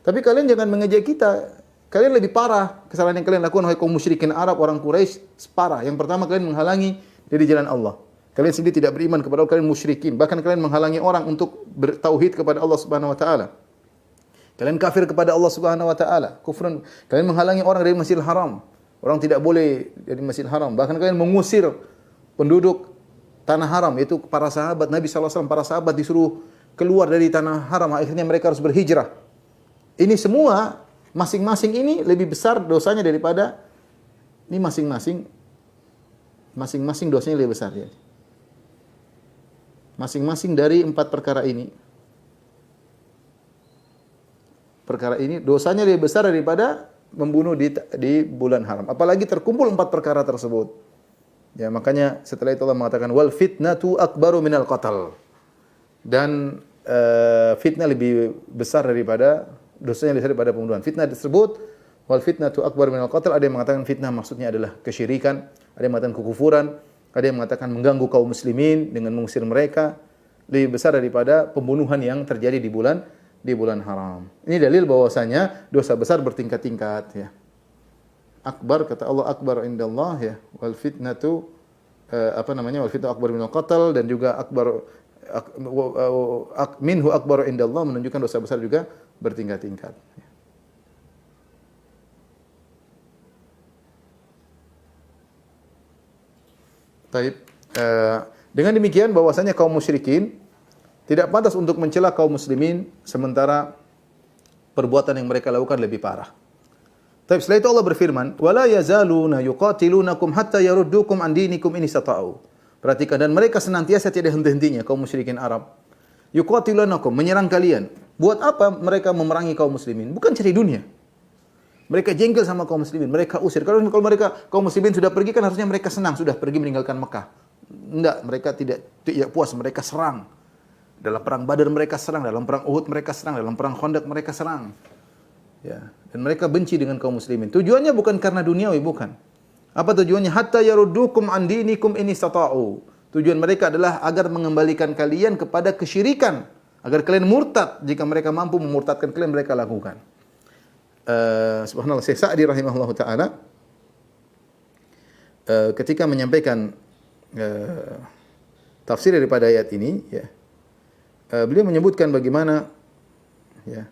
Tapi kalian jangan mengejek kita. Kalian lebih parah. Kesalahan yang kalian lakukan oleh kaum musyrikin Arab, orang Quraisy, parah. Yang pertama, kalian menghalangi dari jalan Allah. Kalian sendiri tidak beriman kepada Allah, kalian musyrikin. Bahkan kalian menghalangi orang untuk bertauhid kepada Allah Subhanahu wa taala. Kalian kafir kepada Allah Subhanahu wa taala. Kufran. Kalian menghalangi orang dari Masjidil Haram. Orang tidak boleh dari Masjidil Haram. Bahkan kalian mengusir penduduk tanah haram, yaitu para sahabat Nabi SAW. Para sahabat disuruh keluar dari tanah haram. Akhirnya mereka harus berhijrah. Ini semua masing-masing ini lebih besar dosanya daripada ini masing-masing dosanya lebih besar ya. Masing-masing dari 4 perkara ini. Perkara ini dosanya lebih besar daripada membunuh di bulan haram. Apalagi terkumpul 4 perkara tersebut. Ya, makanya setelah itu Allah mengatakan wal fitnatu akbaru minal qatl. Dan fitnah lebih besar daripada dosanya lebih besar daripada pembunuhan. Fitnah tersebut wal fitnatu akbaru minal qatl, ada yang mengatakan fitnah maksudnya adalah kesyirikan, ada yang mengatakan kekufuran, ada yang mengatakan mengganggu kaum muslimin dengan mengusir mereka, lebih besar daripada pembunuhan yang terjadi di bulan haram. Ini dalil bahwasanya dosa besar bertingkat-tingkat ya. Akbar, kata Allah, akbar indallah ya. Wal fitnatu wal fitnatu akbar minal qatl, dan juga akbar minhu akbar indallah, menunjukkan dosa besar juga bertingkat-tingkat. Baik. Dengan demikian bahwasanya kaum musyrikin tidak pantas untuk mencela kaum muslimin sementara perbuatan yang mereka lakukan lebih parah. Tapi setelah itu Allah berfirman, "Wala yazaluna yuqatilunakum hatta yaruddukum an dinikum in istata'u." Perhatikan, dan mereka senantiasa tidak henti-hentinya kaum musyrikin Arab. Yuqatilunakum, menyerang kalian. Buat apa mereka memerangi kaum muslimin? Bukan cari dunia. Mereka jengkel sama kaum muslimin, mereka usir. Kalau mereka kaum muslimin sudah pergi, kan harusnya mereka senang sudah pergi meninggalkan Mekah. Enggak, mereka tidak puas, mereka serang. Dalam perang Badar mereka serang, dalam perang Uhud mereka serang, dalam perang Khandaq mereka serang. Ya, dan mereka benci dengan kaum muslimin. Tujuannya bukan karena duniawi, bukan. Apa tujuannya? Hatta yaruddukum an dinikum in istata'u. Tujuan mereka adalah agar mengembalikan kalian kepada kesyirikan, agar kalian murtad. Jika mereka mampu memurtadkan kalian, mereka lakukan. Subhanallah, Syekh Sa'di rahimahullah ta'ala ketika menyampaikan tafsir daripada ayat ini ya, beliau menyebutkan bagaimana ya,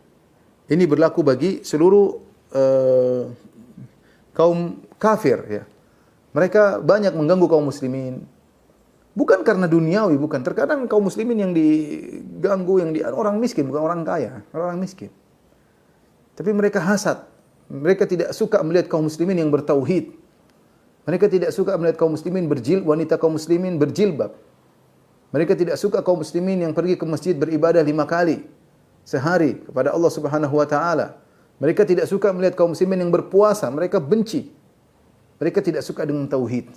ini berlaku bagi seluruh kaum kafir ya. Mereka banyak mengganggu kaum muslimin. Bukan karena duniawi, bukan. Terkadang kaum muslimin yang diganggu, orang miskin, bukan orang kaya, orang miskin. Tapi mereka hasad. Mereka tidak suka melihat kaum muslimin yang bertauhid. Mereka tidak suka melihat kaum muslimin wanita kaum muslimin berjilbab. Mereka tidak suka kaum muslimin yang pergi ke masjid beribadah 5 kali sehari kepada Allah Subhanahu wa taala. Mereka tidak suka melihat kaum muslimin yang berpuasa, mereka benci. Mereka tidak suka dengan tauhid.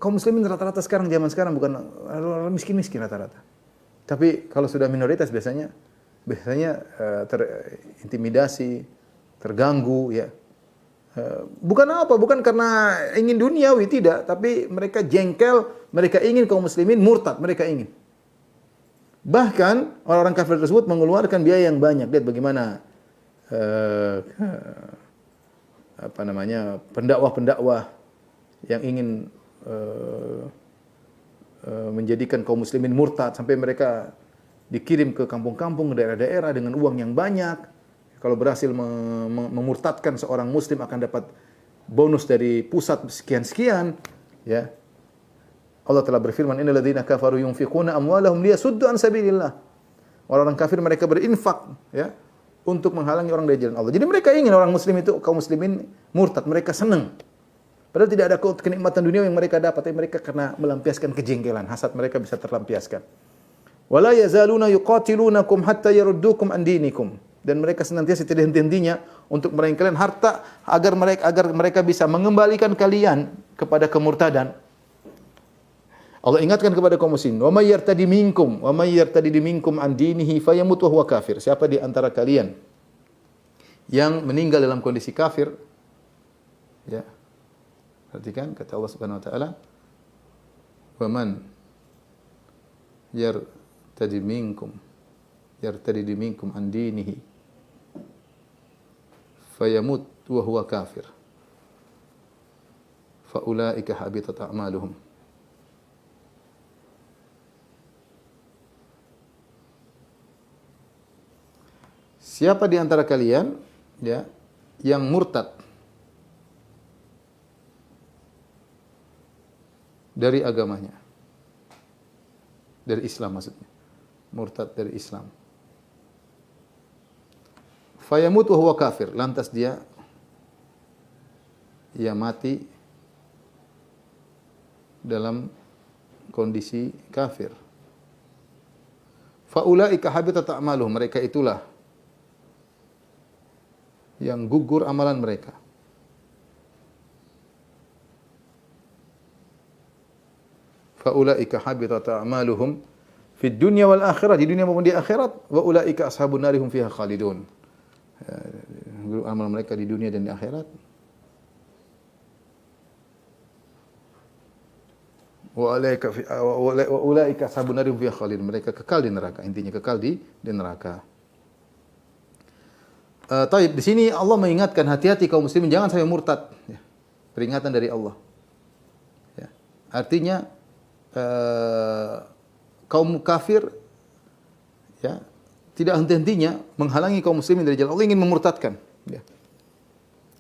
Kaum muslimin rata-rata zaman sekarang bukan orang miskin-miskin rata-rata. Tapi kalau sudah minoritas biasanya terintimidasi, terganggu ya. Bukan karena ingin duniawi, tidak, tapi mereka jengkel, mereka ingin kaum muslimin murtad, mereka ingin. Bahkan orang-orang kafir tersebut mengeluarkan biaya yang banyak. Lihat bagaimana pendakwah-pendakwah yang ingin menjadikan kaum muslimin murtad, sampai mereka dikirim ke kampung-kampung, daerah-daerah dengan uang yang banyak. Kalau berhasil memurtadkan seorang muslim akan dapat bonus dari pusat sekian-sekian, ya. Allah telah berfirman, "Innal ladzina kafaru yunfiquna amwalahum liyasuddu an sabilillah." Orang-orang kafir mereka berinfak, ya, untuk menghalangi orang dari jalan Allah. Jadi mereka ingin orang muslim itu, kaum muslimin murtad, mereka senang. Padahal tidak ada kenikmatan dunia yang mereka dapat, tapi mereka karena melampiaskan kejengkelan, hasad mereka bisa terlampiaskan. Wala yazaluna yuqatilunakum hatta yaruddukum an dinikum. Dan mereka senantiasa tidak henti-hentinya untuk meraih kalian harta agar mereka bisa mengembalikan kalian kepada kemurtadan. Allah ingatkan kepada kaum muslimin, "Wa may yartadi minkum an dinihi fayamut wa huwa kafir." Siapa di antara kalian yang meninggal dalam kondisi kafir, ya. Perhatikan kata Allah Subhanahu wa taala, "Wa man yartadi minkum an dinihi fayamut wa huwa kafir fa ulaika habitat a'maluhum." Siapa di antara kalian, ya, yang murtad dari agamanya, dari Islam maksudnya, murtad dari Islam, fayamut wa huwa kafir, lantas dia mati dalam kondisi kafir, fa ulaika habitat a'maluhum, mereka itulah yang gugur amalan mereka. Fa ulaika habitat a'maluhum fid dunya wal akhirah, di dunia maupun di akhirat, wa ulaika ashabun nar hum fiha khalidun. Gugur amal mereka di dunia dan di akhirat. Wa ulaika ashabun nar hum fiha khalidun, mereka kekal di neraka, intinya kekal di neraka. Taib, di sini Allah mengingatkan hati-hati kaum muslimin jangan sampai murtad. Ya. Peringatan dari Allah. Ya. Artinya kaum kafir, ya, tidak henti-hentinya menghalangi kaum muslimin dari jalan Allah, ingin memurtadkan. Ya.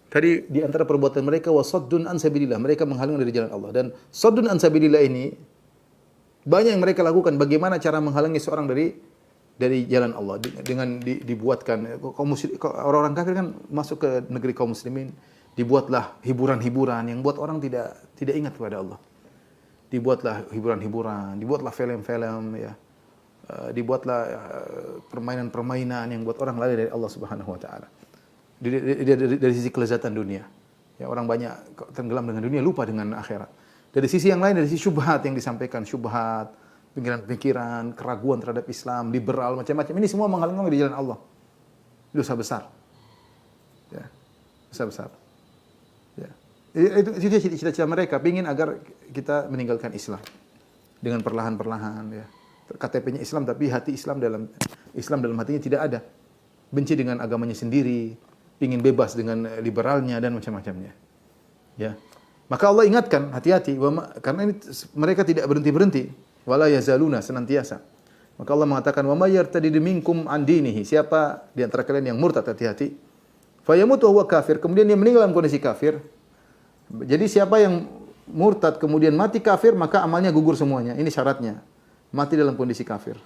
Tadi di antara perbuatan mereka wasaddun an sabilillah, mereka menghalangi dari jalan Allah. Dan saddun an sabilillah ini banyak yang mereka lakukan. Bagaimana cara menghalangi seorang dari jalan Allah dengan dibuatkan orang-orang kafir kan masuk ke negeri kaum muslimin, dibuatlah hiburan-hiburan yang buat orang tidak ingat kepada Allah. Dibuatlah hiburan-hiburan, dibuatlah film-film, ya. Dibuatlah permainan-permainan yang buat orang lari dari Allah Subhanahu wa taala. Dari sisi kelezatan dunia. Ya, orang banyak tenggelam dengan dunia, lupa dengan akhirat. Dari sisi yang lain, dari sisi syubhat yang disampaikan, syubhat, pikiran-pikiran, keraguan terhadap Islam, liberal, macam-macam. Ini semua menghalangi di jalan Allah. Dosa besar. Ya. Dosa besar. Ya. Itu cita-cita mereka, ingin agar kita meninggalkan Islam. Dengan perlahan-perlahan, ya. KTP-nya Islam, tapi hati Islam dalam hatinya tidak ada. Benci dengan agamanya sendiri, ingin bebas dengan liberalnya dan macam-macamnya. Ya. Maka Allah ingatkan, hati-hati, karena ini mereka tidak berhenti-berhenti. Wala yazaluna, senantiasa. Maka Allah mengatakan, wa may yartadid minkum an dinihi, siapa di antara kalian yang murtad, hati-hati. Fayamut wa huwa kafir, kemudian dia meninggal dalam kondisi kafir. Jadi siapa yang murtad kemudian mati kafir, maka amalnya gugur semuanya. Ini syaratnya. Mati dalam kondisi kafir.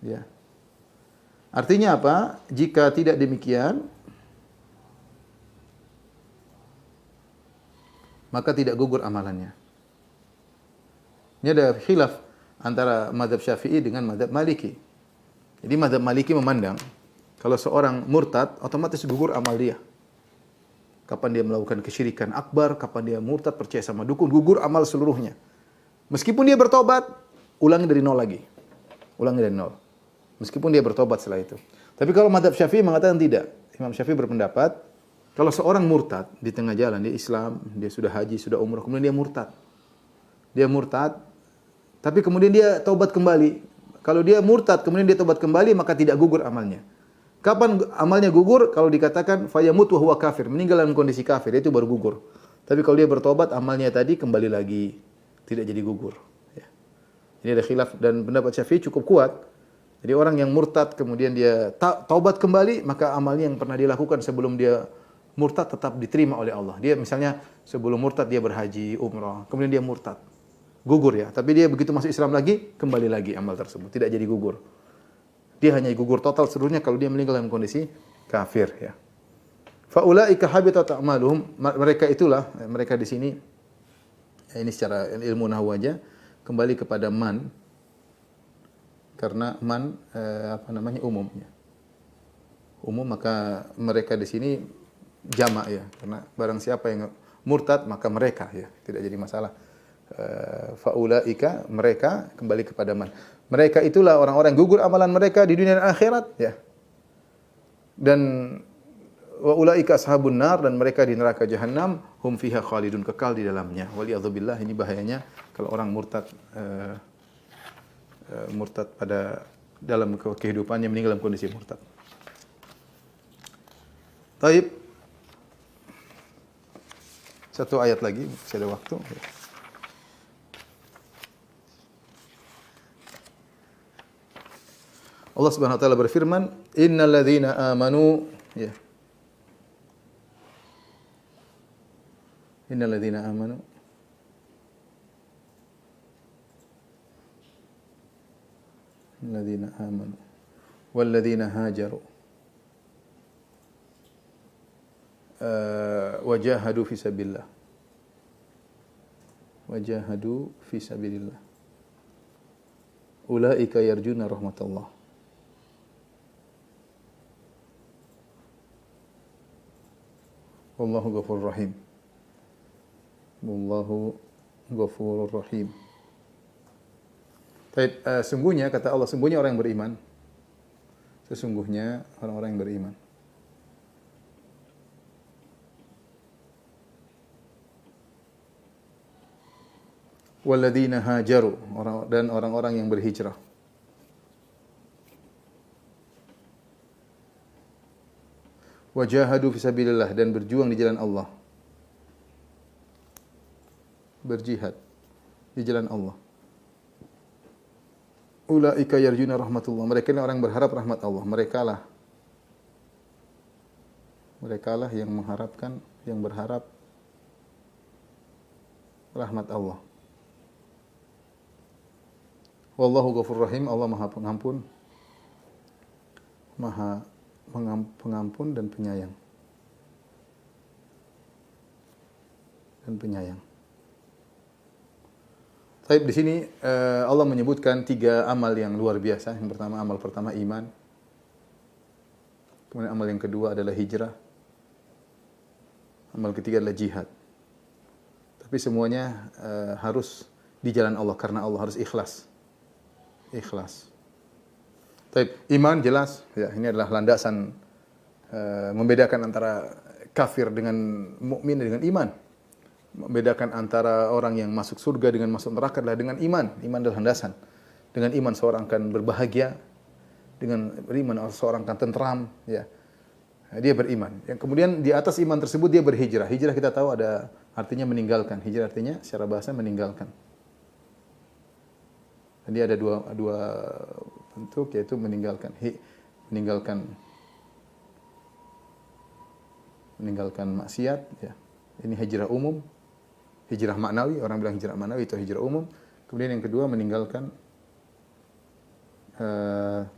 Ya. Artinya apa? Jika tidak demikian, maka tidak gugur amalannya. Ini ada khilaf antara mazhab Syafi'i dengan mazhab Maliki. Jadi mazhab Maliki memandang kalau seorang murtad otomatis gugur amal dia. Kapan dia melakukan kesyirikan akbar, kapan dia murtad percaya sama dukun, gugur amal seluruhnya. Meskipun dia bertobat, ulangi dari nol lagi. Ulangi dari nol. Meskipun dia bertobat setelah itu. Tapi kalau mazhab Syafi'i mengatakan tidak. Imam Syafi'i berpendapat kalau seorang murtad di tengah jalan, dia Islam, dia sudah haji, sudah umrah, kemudian dia murtad. Dia murtad, tapi kemudian dia taubat kembali. Kalau dia murtad, kemudian dia taubat kembali, maka tidak gugur amalnya. Kapan amalnya gugur? Kalau dikatakan fayamut wa huwa kafir, meninggal dalam kondisi kafir, itu baru gugur. Tapi kalau dia bertobat, amalnya tadi kembali lagi, tidak jadi gugur. Ya. Ini ada khilaf dan pendapat Syafi'i cukup kuat. Jadi orang yang murtad kemudian dia taubat kembali, maka amalnya yang pernah dia lakukan sebelum dia murtad tetap diterima oleh Allah. Dia misalnya sebelum murtad dia berhaji, umrah, kemudian dia murtad. Gugur ya, tapi dia begitu masuk Islam lagi, kembali lagi amal tersebut, tidak jadi gugur. Dia hanya gugur total seluruhnya kalau dia meninggal dalam kondisi kafir ya. Fa ulaika habitat a'maluhum, mereka itulah, mereka di sini ya, ini secara ilmu nahwu aja, kembali kepada man, karena umum ya. Umum, maka mereka di sini jamak ya, karena barang siapa yang murtad maka mereka ya, tidak jadi masalah. Faulaika, mereka, kembali kepada man. Mereka itulah orang-orang yang gugur amalan mereka di dunia dan akhirat ya. Dan wa ulaika ashabun nar, dan mereka di neraka jahanam, hum fiha khalidun, kekal di dalamnya. Waliyadzubillah, ini bahayanya kalau orang murtad pada dalam kehidupannya, meninggal dalam kondisi murtad. Taib. Satu ayat lagi, masih ada waktu. Allah Subhanahu wa taala berfirman, "Innal ladzina amanu" ya. Innal ladzina amanu wal ladzina hajaru wajahadu fi sabilillah. Ulaika yarjuna rahmatullah. Wallahu ghafurur rahim. Baik, sungguhnya kata Allah, sungguhnya orang yang beriman. Sesungguhnya orang-orang yang beriman. Walladzina hajaru, dan orang-orang yang berhijrah. Wajahadu fisabilillah, dan berjuang di jalan Allah. Berjihad di jalan Allah. Ulaika yarjuna rahmatullah, mereka adalah orang yang berharap rahmat Allah. Mereka lah yang mengharapkan, yang berharap rahmat Allah. Wallahu ghafurur rahim, Allah Maha Pengampun, Maha Pengampun dan Penyayang. Baik, di sini Allah menyebutkan 3 amal yang luar biasa. Yang pertama, amal pertama iman. Kemudian amal yang kedua adalah hijrah. Amal ketiga adalah jihad. Tapi semuanya harus di jalan Allah, karena Allah, harus ikhlas. Baik, iman jelas ya, ini adalah landasan membedakan antara kafir dengan mukmin dengan iman. Membedakan antara orang yang masuk surga dengan masuk neraka adalah dengan iman. Iman adalah landasan. Dengan iman seorang akan berbahagia, dengan beriman seorang akan tentram ya. Dia beriman. Yang kemudian di atas iman tersebut dia berhijrah. Hijrah kita tahu ada artinya meninggalkan. Hijrah artinya secara bahasa meninggalkan. Jadi ada dua bentuk, yaitu meninggalkan maksiat ya. Ini hijrah umum, hijrah maknawi, orang bilang hijrah maknawi itu hijrah umum. Kemudian yang kedua meninggalkan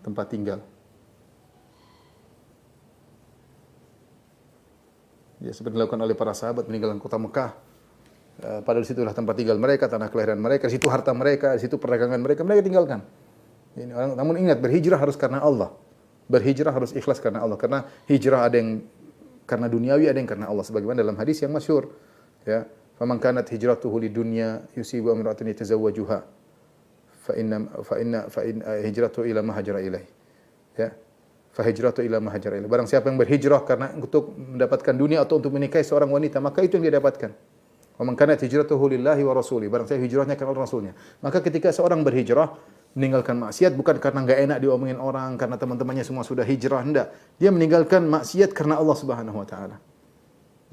tempat tinggal. Ya, seperti dilakukan oleh para sahabat, meninggalkan kota Mekah. Padahal di situlah tempat tinggal mereka, tanah kelahiran mereka, di situ harta mereka, di situ perdagangan mereka tinggalkan. Ini orang, namun ingat, berhijrah harus karena Allah. Berhijrah harus ikhlas karena Allah. Karena hijrah ada yang karena duniawi, ada yang karena Allah. Sebagaimana dalam hadis yang masyhur, ya, faman kanat hijratuhu lidunya yusibu imra'atan yatazawwajuha fa inna hijratu ila ma hajara ilaih. Ya. Fa hijratu ila ma hajara ilaih. Barang siapa yang berhijrah karena untuk mendapatkan dunia atau untuk menikahi seorang wanita, maka itu yang dia dapatkan. Wa man kanat hijratuhu lillahi wa rasuli. Barang siapa hijrahnya karena Allah Rasulnya. Maka ketika seorang berhijrah meninggalkan maksiat bukan karena enggak enak diomongin orang, karena teman-temannya semua sudah hijrah, enggak. Dia meninggalkan maksiat karena Allah Subhanahu wa taala.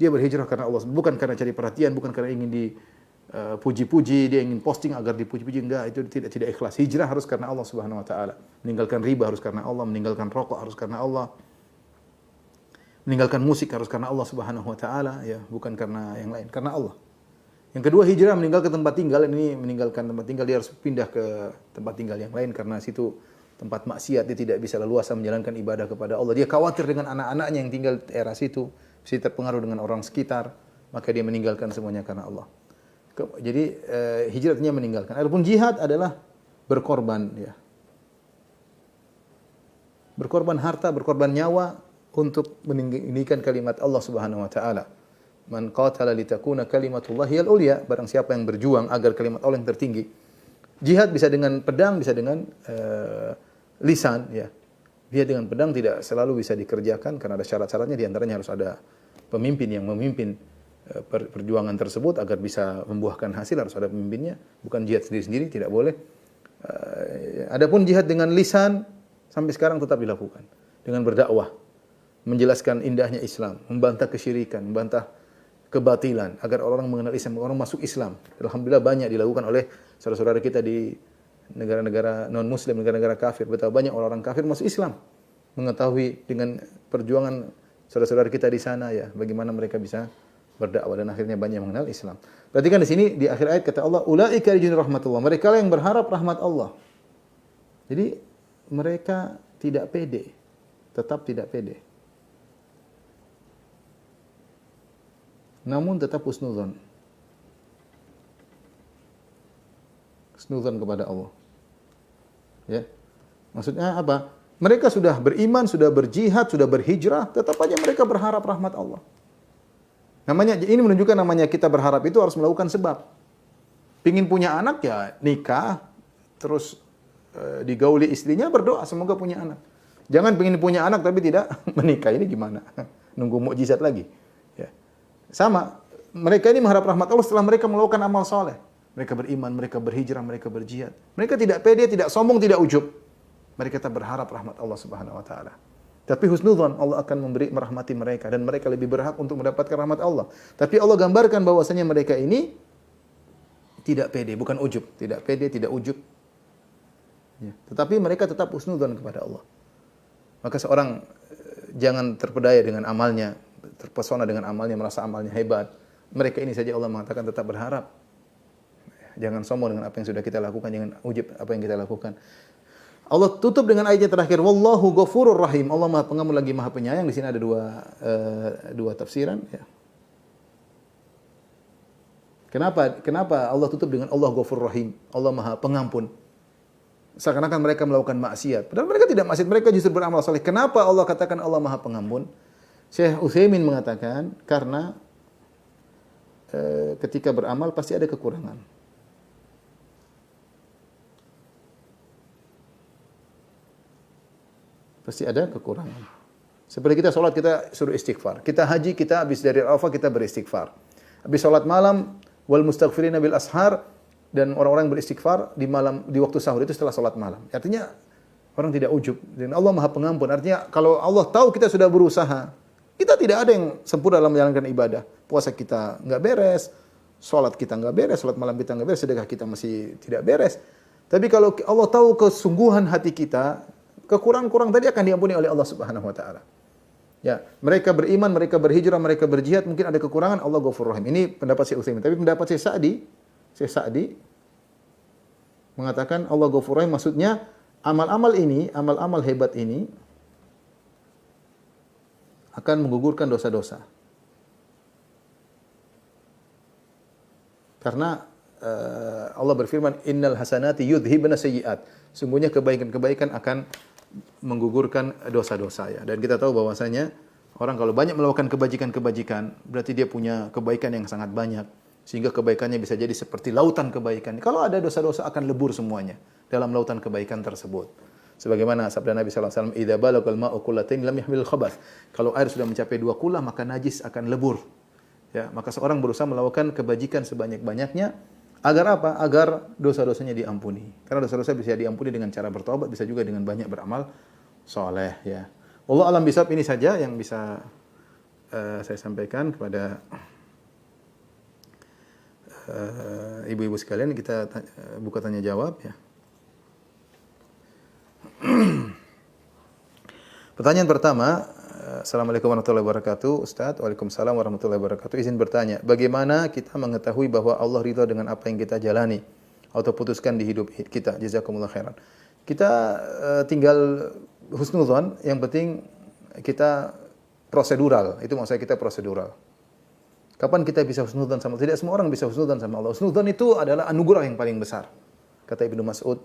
Dia berhijrah karena Allah, bukan karena cari perhatian, bukan karena ingin dipuji-puji, dia ingin posting agar dipuji-puji, enggak, itu tidak ikhlas. Hijrah harus karena Allah Subhanahu wa taala. Meninggalkan riba harus karena Allah, meninggalkan rokok harus karena Allah. Meninggalkan musik harus karena Allah Subhanahu wa taala, ya, bukan karena yang lain, karena Allah. Yang kedua, hijrah meninggalkan tempat tinggal. Ini meninggalkan tempat tinggal, dia harus pindah ke tempat tinggal yang lain karena situ tempat maksiat, dia tidak bisa leluasa menjalankan ibadah kepada Allah. Dia khawatir dengan anak-anaknya yang tinggal di daerah situ, bisa terpengaruh dengan orang sekitar, maka dia meninggalkan semuanya karena Allah. Jadi hijrahnya meninggalkan. Adapun jihad adalah berkorban ya. berkorban harta, berkorban nyawa untuk meninggikan kalimat Allah Subhanahu wa taala. Man qatala litakuna kalimatullahi al-ulya, barang siapa yang berjuang agar kalimat Allah yang tertinggi. Jihad bisa dengan pedang, bisa dengan lisan, ya. Jihad dengan pedang tidak selalu bisa dikerjakan karena ada syarat-syaratnya, di antaranya harus ada pemimpin yang memimpin perjuangan tersebut agar bisa membuahkan hasil, harus ada pemimpinnya, bukan jihad sendiri-sendiri, tidak boleh. Adapun jihad dengan lisan sampai sekarang tetap dilakukan dengan berdakwah, menjelaskan indahnya Islam, membantah kesyirikan, membantah kebatilan agar orang mengenal Islam, orang masuk Islam. Alhamdulillah banyak dilakukan oleh saudara-saudara kita di negara-negara non-muslim, negara-negara kafir. Betapa banyak orang-orang kafir masuk Islam, mengetahui dengan perjuangan saudara-saudara kita di sana, ya, bagaimana mereka bisa berdakwah dan akhirnya banyak mengenal Islam. Perhatikan di sini di akhir ayat kata Allah, ulaika yarjuna rahmatullah. Mereka lah yang berharap rahmat Allah. Jadi mereka tidak pede, tetap tidak pede. Namun tetap husnudzon. Husnudzon kepada Allah. Ya. Maksudnya apa? Mereka sudah beriman, sudah berjihad, sudah berhijrah, tetap aja mereka berharap rahmat Allah. Namanya, ini menunjukkan namanya kita berharap itu harus melakukan sebab. Pingin punya anak, ya nikah, terus digauli istrinya, berdoa semoga punya anak. Jangan pingin punya anak tapi tidak menikah, ini gimana? Nunggu mukjizat lagi. Ya. Sama, mereka ini mengharap rahmat Allah setelah mereka melakukan amal soleh. Mereka beriman, mereka berhijrah, mereka berjihad. Mereka tidak pede, tidak sombong, tidak ujub. Mereka tetap berharap rahmat Allah Subhanahu wa taala. Tapi husnudzon, Allah akan merahmati mereka dan mereka lebih berhak untuk mendapatkan rahmat Allah. Tapi Allah gambarkan bahwasanya mereka ini tidak pede, bukan ujub, tidak pede, tidak ujub. Ya. Tetapi mereka tetap husnudzon kepada Allah. Maka seorang jangan terpedaya dengan amalnya, terpesona dengan amalnya, merasa amalnya hebat. Mereka ini saja Allah mengatakan tetap berharap. Jangan sombong dengan apa yang sudah kita lakukan, jangan ujub apa yang kita lakukan. Allah tutup dengan ayatnya terakhir, wallahu ghafurur rahim. Allah Maha Pengampun lagi Maha Penyayang. Di sini ada dua tafsiran, ya. Kenapa Allah tutup dengan Allah Ghafurur Rahim? Allah Maha Pengampun. Seakan-akan mereka melakukan maksiat. Padahal mereka tidak maksiat, mereka justru beramal saleh. Kenapa Allah katakan Allah Maha Pengampun? Syekh Utsaimin mengatakan karena ketika beramal pasti ada kekurangan. Pasti ada kekurangan. Seperti kita sholat, kita suruh istighfar. Kita haji, kita habis dari Arafah, kita beristighfar. Habis sholat malam, wal mustaghfirina bil ashar, dan orang-orang beristighfar di malam, di waktu sahur itu setelah sholat malam. Artinya orang tidak ujub. Dan Allah Maha Pengampun. Artinya kalau Allah tahu kita sudah berusaha, kita tidak ada yang sempurna dalam menjalankan ibadah. Puasa kita nggak beres, sholat kita nggak beres, sholat malam kita nggak beres, sedekah kita masih tidak beres. Tapi kalau Allah tahu kesungguhan hati kita, kekurangan-kekurangan tadi akan diampuni oleh Allah Subhanahu wa taala. Ya, mereka beriman, mereka berhijrah, mereka berjihad, mungkin ada kekurangan, Allah Ghafurur Rahim. Ini pendapat Syekh Utsaimin. Tapi pendapat Syekh Sa'di mengatakan Allah Ghafurur Rahim maksudnya amal-amal ini, amal-amal hebat ini akan menggugurkan dosa-dosa. Karena Allah berfirman, innal hasanati yudhibna sayyi'at. Sungguhnya kebaikan-kebaikan akan menggugurkan dosa-dosa, ya. Dan kita tahu bahwasanya orang kalau banyak melakukan kebajikan-kebajikan, berarti dia punya kebaikan yang sangat banyak, sehingga kebaikannya bisa jadi seperti lautan kebaikan. Kalau ada dosa-dosa akan lebur semuanya dalam lautan kebaikan tersebut. Sebagaimana sabda Nabi sallallahu alaihi wasallam, "Idza balagal ma'u qullatain lam yahmil khabath." Kalau air sudah mencapai 2 kullah, maka najis akan lebur. Ya, maka seorang berusaha melakukan kebajikan sebanyak-banyaknya. Agar apa? Agar dosa-dosanya diampuni. Karena dosa-dosa bisa diampuni dengan cara bertobat, bisa juga dengan banyak beramal soleh, ya. Wallahu a'lam bishawab. Ini saja yang bisa saya sampaikan kepada ibu-ibu sekalian. Kita buka tanya jawab, ya. Pertanyaan pertama, Assalamualaikum warahmatullahi wabarakatuh. Ustaz, waalaikumsalam warahmatullahi wabarakatuh. Izin bertanya, bagaimana kita mengetahui bahwa Allah ridha dengan apa yang kita jalani atau putuskan di hidup kita? Jazakumullah khairan. Kita tinggal husnudzon, yang penting kita prosedural. Itu maksudnya kita prosedural. Kapan kita bisa husnudzon sama Allah? Tidak semua orang bisa husnudzon sama Allah. Husnudzon itu adalah anugerah yang paling besar. Kata Ibnu Mas'ud,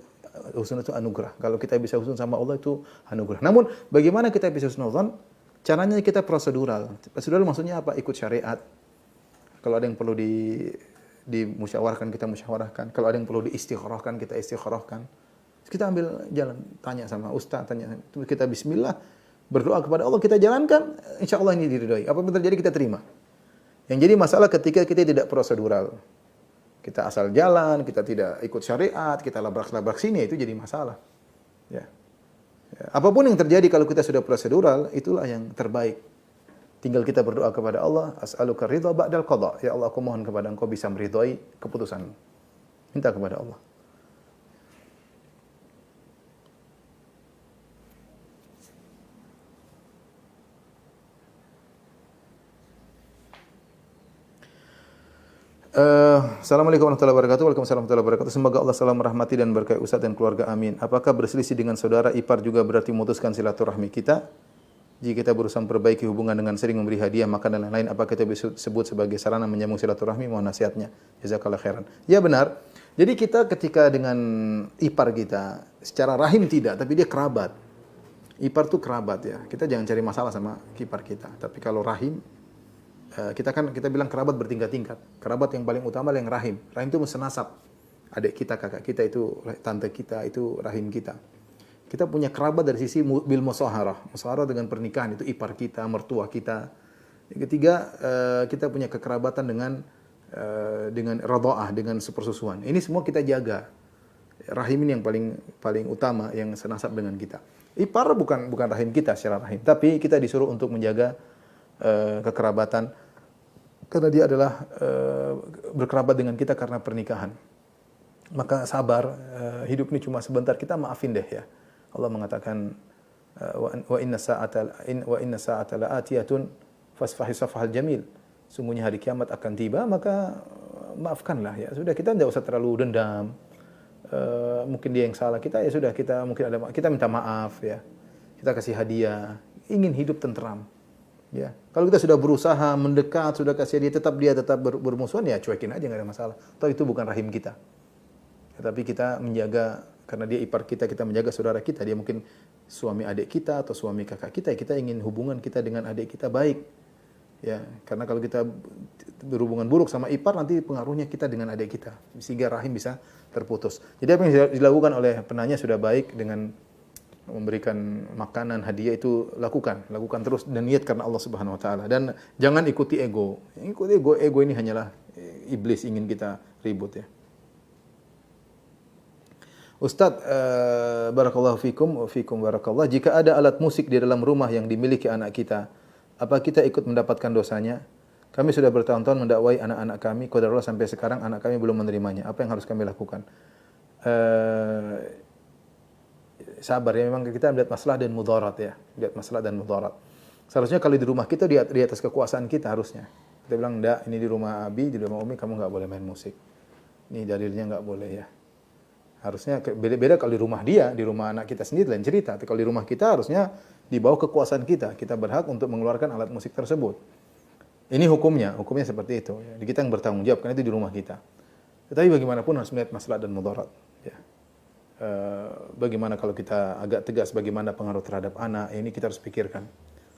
husnuzon itu anugerah. Kalau kita bisa husnuzon sama Allah itu anugerah. Namun bagaimana kita bisa husnuzon? Caranya kita prosedural. Prosedural maksudnya apa? Ikut syariat. Kalau ada yang perlu dimusyawarahkan, kita musyawarahkan. Kalau ada yang perlu diistikharahkan, kita istikharahkan. Kita ambil jalan, tanya sama ustaz, tanya. Kita bismillah, berdoa kepada Allah, kita jalankan, insya Allah ini diridhoi. Apa yang terjadi kita terima. Yang jadi masalah ketika kita tidak prosedural. Kita asal jalan, kita tidak ikut syariat, kita labrak-labrak sini, itu jadi masalah. Ya. Apapun yang terjadi kalau kita sudah prosedural, itulah yang terbaik. Tinggal kita berdoa kepada Allah, as'aluka ridha ba'dal qadha. Ya Allah, aku mohon kepada Engkau bisa meridhai keputusan. Minta kepada Allah. Assalamualaikum warahmatullahi wabarakatuh. Waalaikumsalam warahmatullahi wabarakatuh. Semoga Allah selalu merahmati dan berkahi Ustaz dan keluarga. Amin. Apakah berselisih dengan saudara ipar juga berarti memutuskan silaturahmi kita? Jika kita berusaha memperbaiki hubungan dengan sering memberi hadiah, makan dan lain-lain, apakah kita bisa sebut sebagai sarana menyambung silaturahmi? Mohon nasihatnya. Jazakallahu khairan. Ya benar. Jadi kita ketika dengan ipar kita, secara rahim tidak, tapi dia kerabat. Ipar itu kerabat ya. Kita jangan cari masalah sama ipar kita. Tapi kalau rahim, kita bilang kerabat bertingkat-tingkat. Kerabat yang paling utama adalah yang rahim. Rahim itu senasab. Adik kita, kakak kita itu, tante kita itu rahim kita. Kita punya kerabat dari sisi bil musaharah. Musaharah dengan pernikahan itu ipar kita, mertua kita. Yang ketiga, kita punya kekerabatan dengan radha'ah, dengan sepersusuan. Ini semua kita jaga. Rahim ini yang paling utama yang senasab dengan kita. Ipar bukan rahim kita secara rahim, tapi kita disuruh untuk menjaga kekerabatan karena dia adalah berkerabat dengan kita karena pernikahan. Maka sabar, hidup ini cuma sebentar, kita maafin deh ya. Allah mengatakan wa inna sa'ata la'atiyatun fasfahi safhal jamil. Sungguhnya hari kiamat akan tiba, maka maafkanlah ya. Sudah, kita tidak usah terlalu dendam. Mungkin dia yang salah, kita ya sudah, kita minta maaf ya. Kita kasih hadiah, ingin hidup tenteram. Ya. Kalau kita sudah berusaha mendekat, sudah kasih dia tetap bermusuhan, ya cuekin aja, nggak ada masalah. Toh itu bukan rahim kita. Tetapi kita menjaga, karena dia ipar kita, kita menjaga saudara kita. Dia mungkin suami adik kita atau suami kakak kita. Kita ingin hubungan kita dengan adik kita baik. Ya, karena kalau kita berhubungan buruk sama ipar, nanti pengaruhnya kita dengan adik kita. Sehingga rahim bisa terputus. Jadi apa yang dilakukan oleh penanya sudah baik dengan memberikan makanan, hadiah itu lakukan terus dan niat karena Allah Subhanahu wa taala, dan jangan ikuti ego. Ego ini hanyalah iblis ingin kita ribut ya. Ustaz, barakallahu fikum barakallah. Jika ada alat musik di dalam rumah yang dimiliki anak kita, apa kita ikut mendapatkan dosanya? Kami sudah bertahun-tahun mendakwai anak-anak kami, qadarullah sampai sekarang anak kami belum menerimanya. Apa yang harus kami lakukan? Sabar ya, memang kita melihat masalah dan mudarat ya. Lihat masalah dan mudarat. Seharusnya kalau di rumah kita di atas kekuasaan kita harusnya. Kita bilang, enggak, ini di rumah Abi, di rumah Umi kamu enggak boleh main musik. Ini dalilnya enggak boleh ya. Harusnya beda-beda kalau di rumah dia, di rumah anak kita sendiri lain cerita. Tapi kalau di rumah kita harusnya di bawah kekuasaan kita. Kita berhak untuk mengeluarkan alat musik tersebut. Ini hukumnya seperti itu. Jadi kita yang bertanggung jawab karena itu di rumah kita. Tetapi bagaimanapun harus melihat masalah dan mudarat. Ya. Bagaimana kalau kita agak tegas bagaimana pengaruh terhadap anak, ini kita harus pikirkan.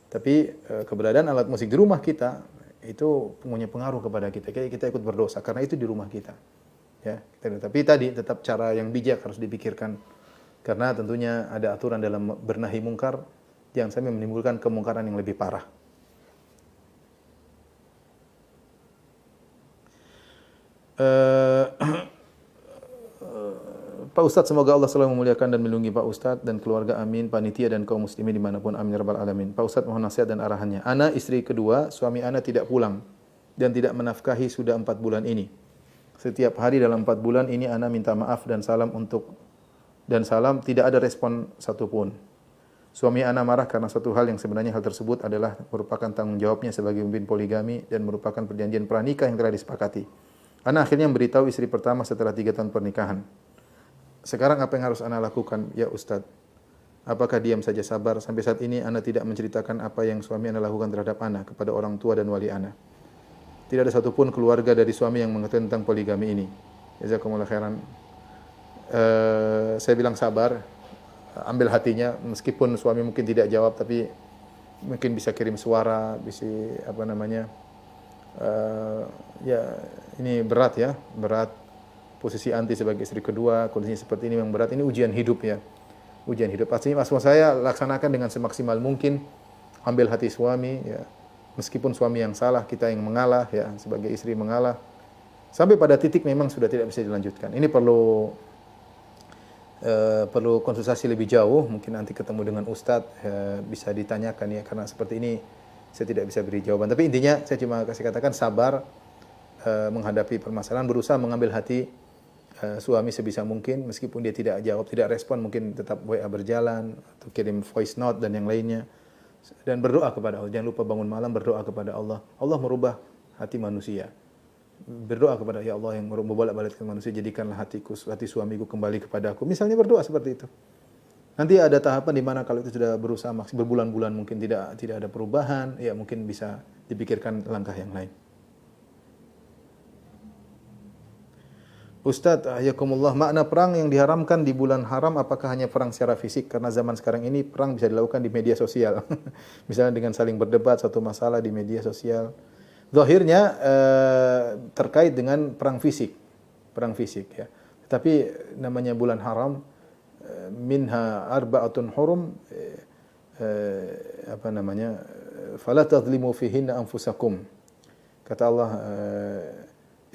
Tapi keberadaan alat musik di rumah kita itu punya pengaruh kepada kita. Kita ikut berdosa karena itu di rumah kita. Ya, tapi tadi tetap cara yang bijak harus dipikirkan. Karena tentunya ada aturan dalam bernahi mungkar yang sampai menimbulkan kemungkaran yang lebih parah. Pak Ustadz, semoga Allah selalu memuliakan dan melindungi Pak Ustadz dan keluarga, amin, panitia dan kaum muslimin dimanapun, amin ya rabbal alamin. Pak Ustadz mohon nasihat dan arahannya. Ana istri kedua, suami ana tidak pulang dan tidak menafkahi sudah 4 bulan ini. Setiap hari dalam 4 bulan ini ana minta maaf dan salam tidak ada respon satupun. Suami ana marah karena suatu hal yang sebenarnya hal tersebut adalah merupakan tanggung jawabnya sebagai pemimpin poligami dan merupakan perjanjian pranikah yang telah disepakati. Ana akhirnya memberitahu istri pertama setelah 3 tahun pernikahan. Sekarang apa yang harus ana lakukan ya Ustadz? Apakah diam saja sabar? Sampai saat ini ana tidak menceritakan apa yang suami ana lakukan terhadap ana kepada orang tua dan wali ana. Tidak ada satupun keluarga dari suami yang mengetahui tentang poligami ini. Jazakumullah khairan. Saya bilang sabar, ambil hatinya, meskipun suami mungkin tidak jawab, tapi mungkin bisa kirim suara, bisa apa namanya, ya ini berat ya, berat. Posisi anti sebagai istri kedua, kondisinya seperti ini memang berat. Ini ujian hidup ya, ujian hidup. Pastinya maksud saya laksanakan dengan semaksimal mungkin, ambil hati suami ya. Meskipun suami yang salah, kita yang mengalah ya, sebagai istri mengalah. Sampai pada titik memang sudah tidak bisa dilanjutkan. Ini perlu konsultasi lebih jauh, mungkin nanti ketemu dengan ustadz bisa ditanyakan ya, karena seperti ini saya tidak bisa beri jawaban. Tapi intinya saya cuma kasih katakan sabar menghadapi permasalahan, berusaha mengambil hati suami sebisa mungkin, meskipun dia tidak jawab, tidak respon, mungkin tetap WA berjalan atau kirim voice note dan yang lainnya. Dan berdoa kepada Allah. Jangan lupa bangun malam berdoa kepada Allah. Allah merubah hati manusia. Berdoa kepada ya Allah yang membolak-balikkan manusia, jadikanlah hati suamiku kembali kepadaku. Misalnya berdoa seperti itu. Nanti ada tahapan di mana kalau itu sudah berusaha berbulan-bulan mungkin tidak ada perubahan, ya mungkin bisa dipikirkan langkah yang lain. Ustadz, ahyakumullah, makna perang yang diharamkan di bulan haram apakah hanya perang secara fisik? Karena zaman sekarang ini perang bisa dilakukan di media sosial. Misalnya dengan saling berdebat satu masalah di media sosial. Zahirnya terkait dengan perang fisik ya. Tapi namanya bulan haram, minha arba'atun hurum, apa namanya? Fala tadhlimu fihinna anfusakum. Kata Allah,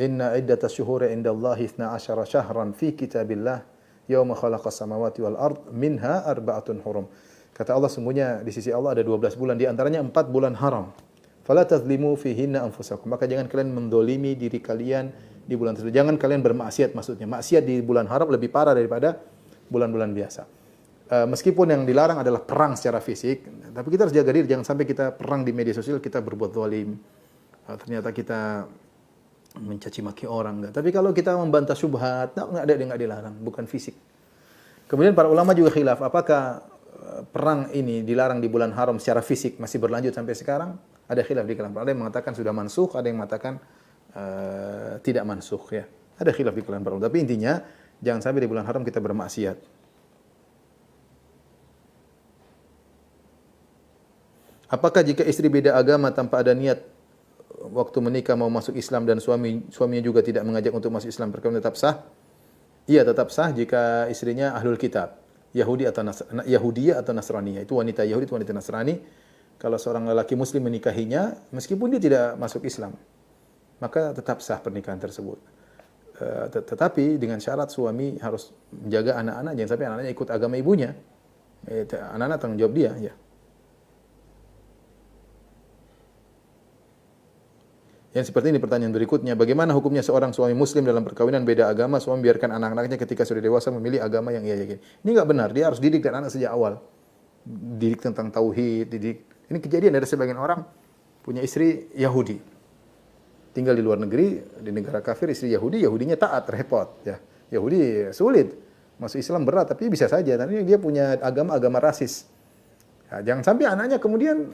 inna iddatas syuhuri indallahi 12 syahran fi kitabillah yauma khalaqas samawati wal ard minha arba'atun hurum. Kata Allah, sungguhnya di sisi Allah ada 12 bulan, di antaranya 4 bulan haram. Fala tazlimu fihinna anfusakum. Maka jangan kalian mendolimi diri kalian di bulan tersebut. Jangan kalian bermaksiat, maksudnya. Maksiat di bulan haram lebih parah daripada bulan-bulan biasa. Meskipun yang dilarang adalah perang secara fisik, tapi kita harus jaga diri, jangan sampai kita perang di media sosial, kita berbuat zalim. Ternyata kita mencaci maki orang. Tapi kalau kita membantah syubhat, enggak dilarang, bukan fisik. Kemudian para ulama juga khilaf, apakah perang ini dilarang di bulan haram secara fisik masih berlanjut sampai sekarang? Ada khilaf di kalangan. Ada yang mengatakan sudah mansukh, ada yang mengatakan tidak mansukh ya. Ada khilaf di kalangan para ulama. Tapi intinya jangan sampai di bulan haram kita bermaksiat. Apakah jika istri beda agama tanpa ada niat waktu menikah mau masuk Islam dan suaminya juga tidak mengajak untuk masuk Islam, perkawin tetap sah? Iya, tetap sah jika istrinya ahlul kitab, Yahudiyah atau Nasraniyah. Itu wanita Yahudi, itu wanita Nasrani. Kalau seorang lelaki muslim menikahinya, meskipun dia tidak masuk Islam, maka tetap sah pernikahan tersebut. Tetapi dengan syarat suami harus menjaga anak-anak, jangan sampai anak-anaknya ikut agama ibunya. Anak-anak tanggung jawab dia, ya. Yang seperti ini pertanyaan berikutnya, bagaimana hukumnya seorang suami muslim dalam perkawinan beda agama, suami biarkan anak-anaknya ketika sudah dewasa memilih agama yang ia yakini. Ini enggak benar, dia harus didik dan anak sejak awal. Didik tentang tauhid, didik. Ini kejadian ada sebagian orang punya istri Yahudi. Tinggal di luar negeri, di negara kafir, istri Yahudi, Yahudinya taat, repot. Ya. Yahudi sulit, masuk Islam berat, tapi bisa saja. Tapi dia punya agama rasis. Ya, jangan sampai anaknya kemudian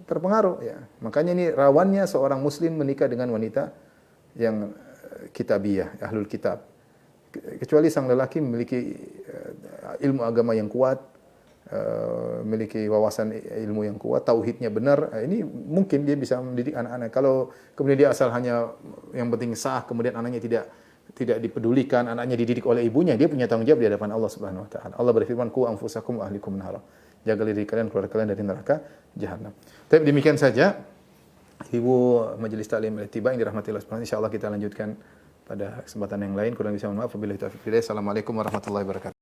terpengaruh ya. Makanya ini rawannya seorang muslim menikah dengan wanita yang kitabiyah, ahlul kitab. Kecuali sang lelaki memiliki ilmu agama yang kuat, memiliki wawasan ilmu yang kuat, tauhidnya benar, ini mungkin dia bisa mendidik anak-anak. Kalau kemudian dia asal hanya yang penting sah, kemudian anaknya tidak dipedulikan, anaknya dididik oleh ibunya, dia punya tanggung jawab di hadapan Allah Subhanahu wa taala. Allah berfirman, "Qu anfusakum wa ahlikum nara." Jaga diri kalian, keluarga kalian dari neraka jahanam. Tapi demikian saja Ibu Majelis Taklim Al-Ittiba yang dirahmati Allah Subhanahu wa taala. Insyaallah kita lanjutkan pada kesempatan yang lain. Kurang bisa mohon maaf. Wabillahi taufiq. Assalamualaikum warahmatullahi wabarakatuh.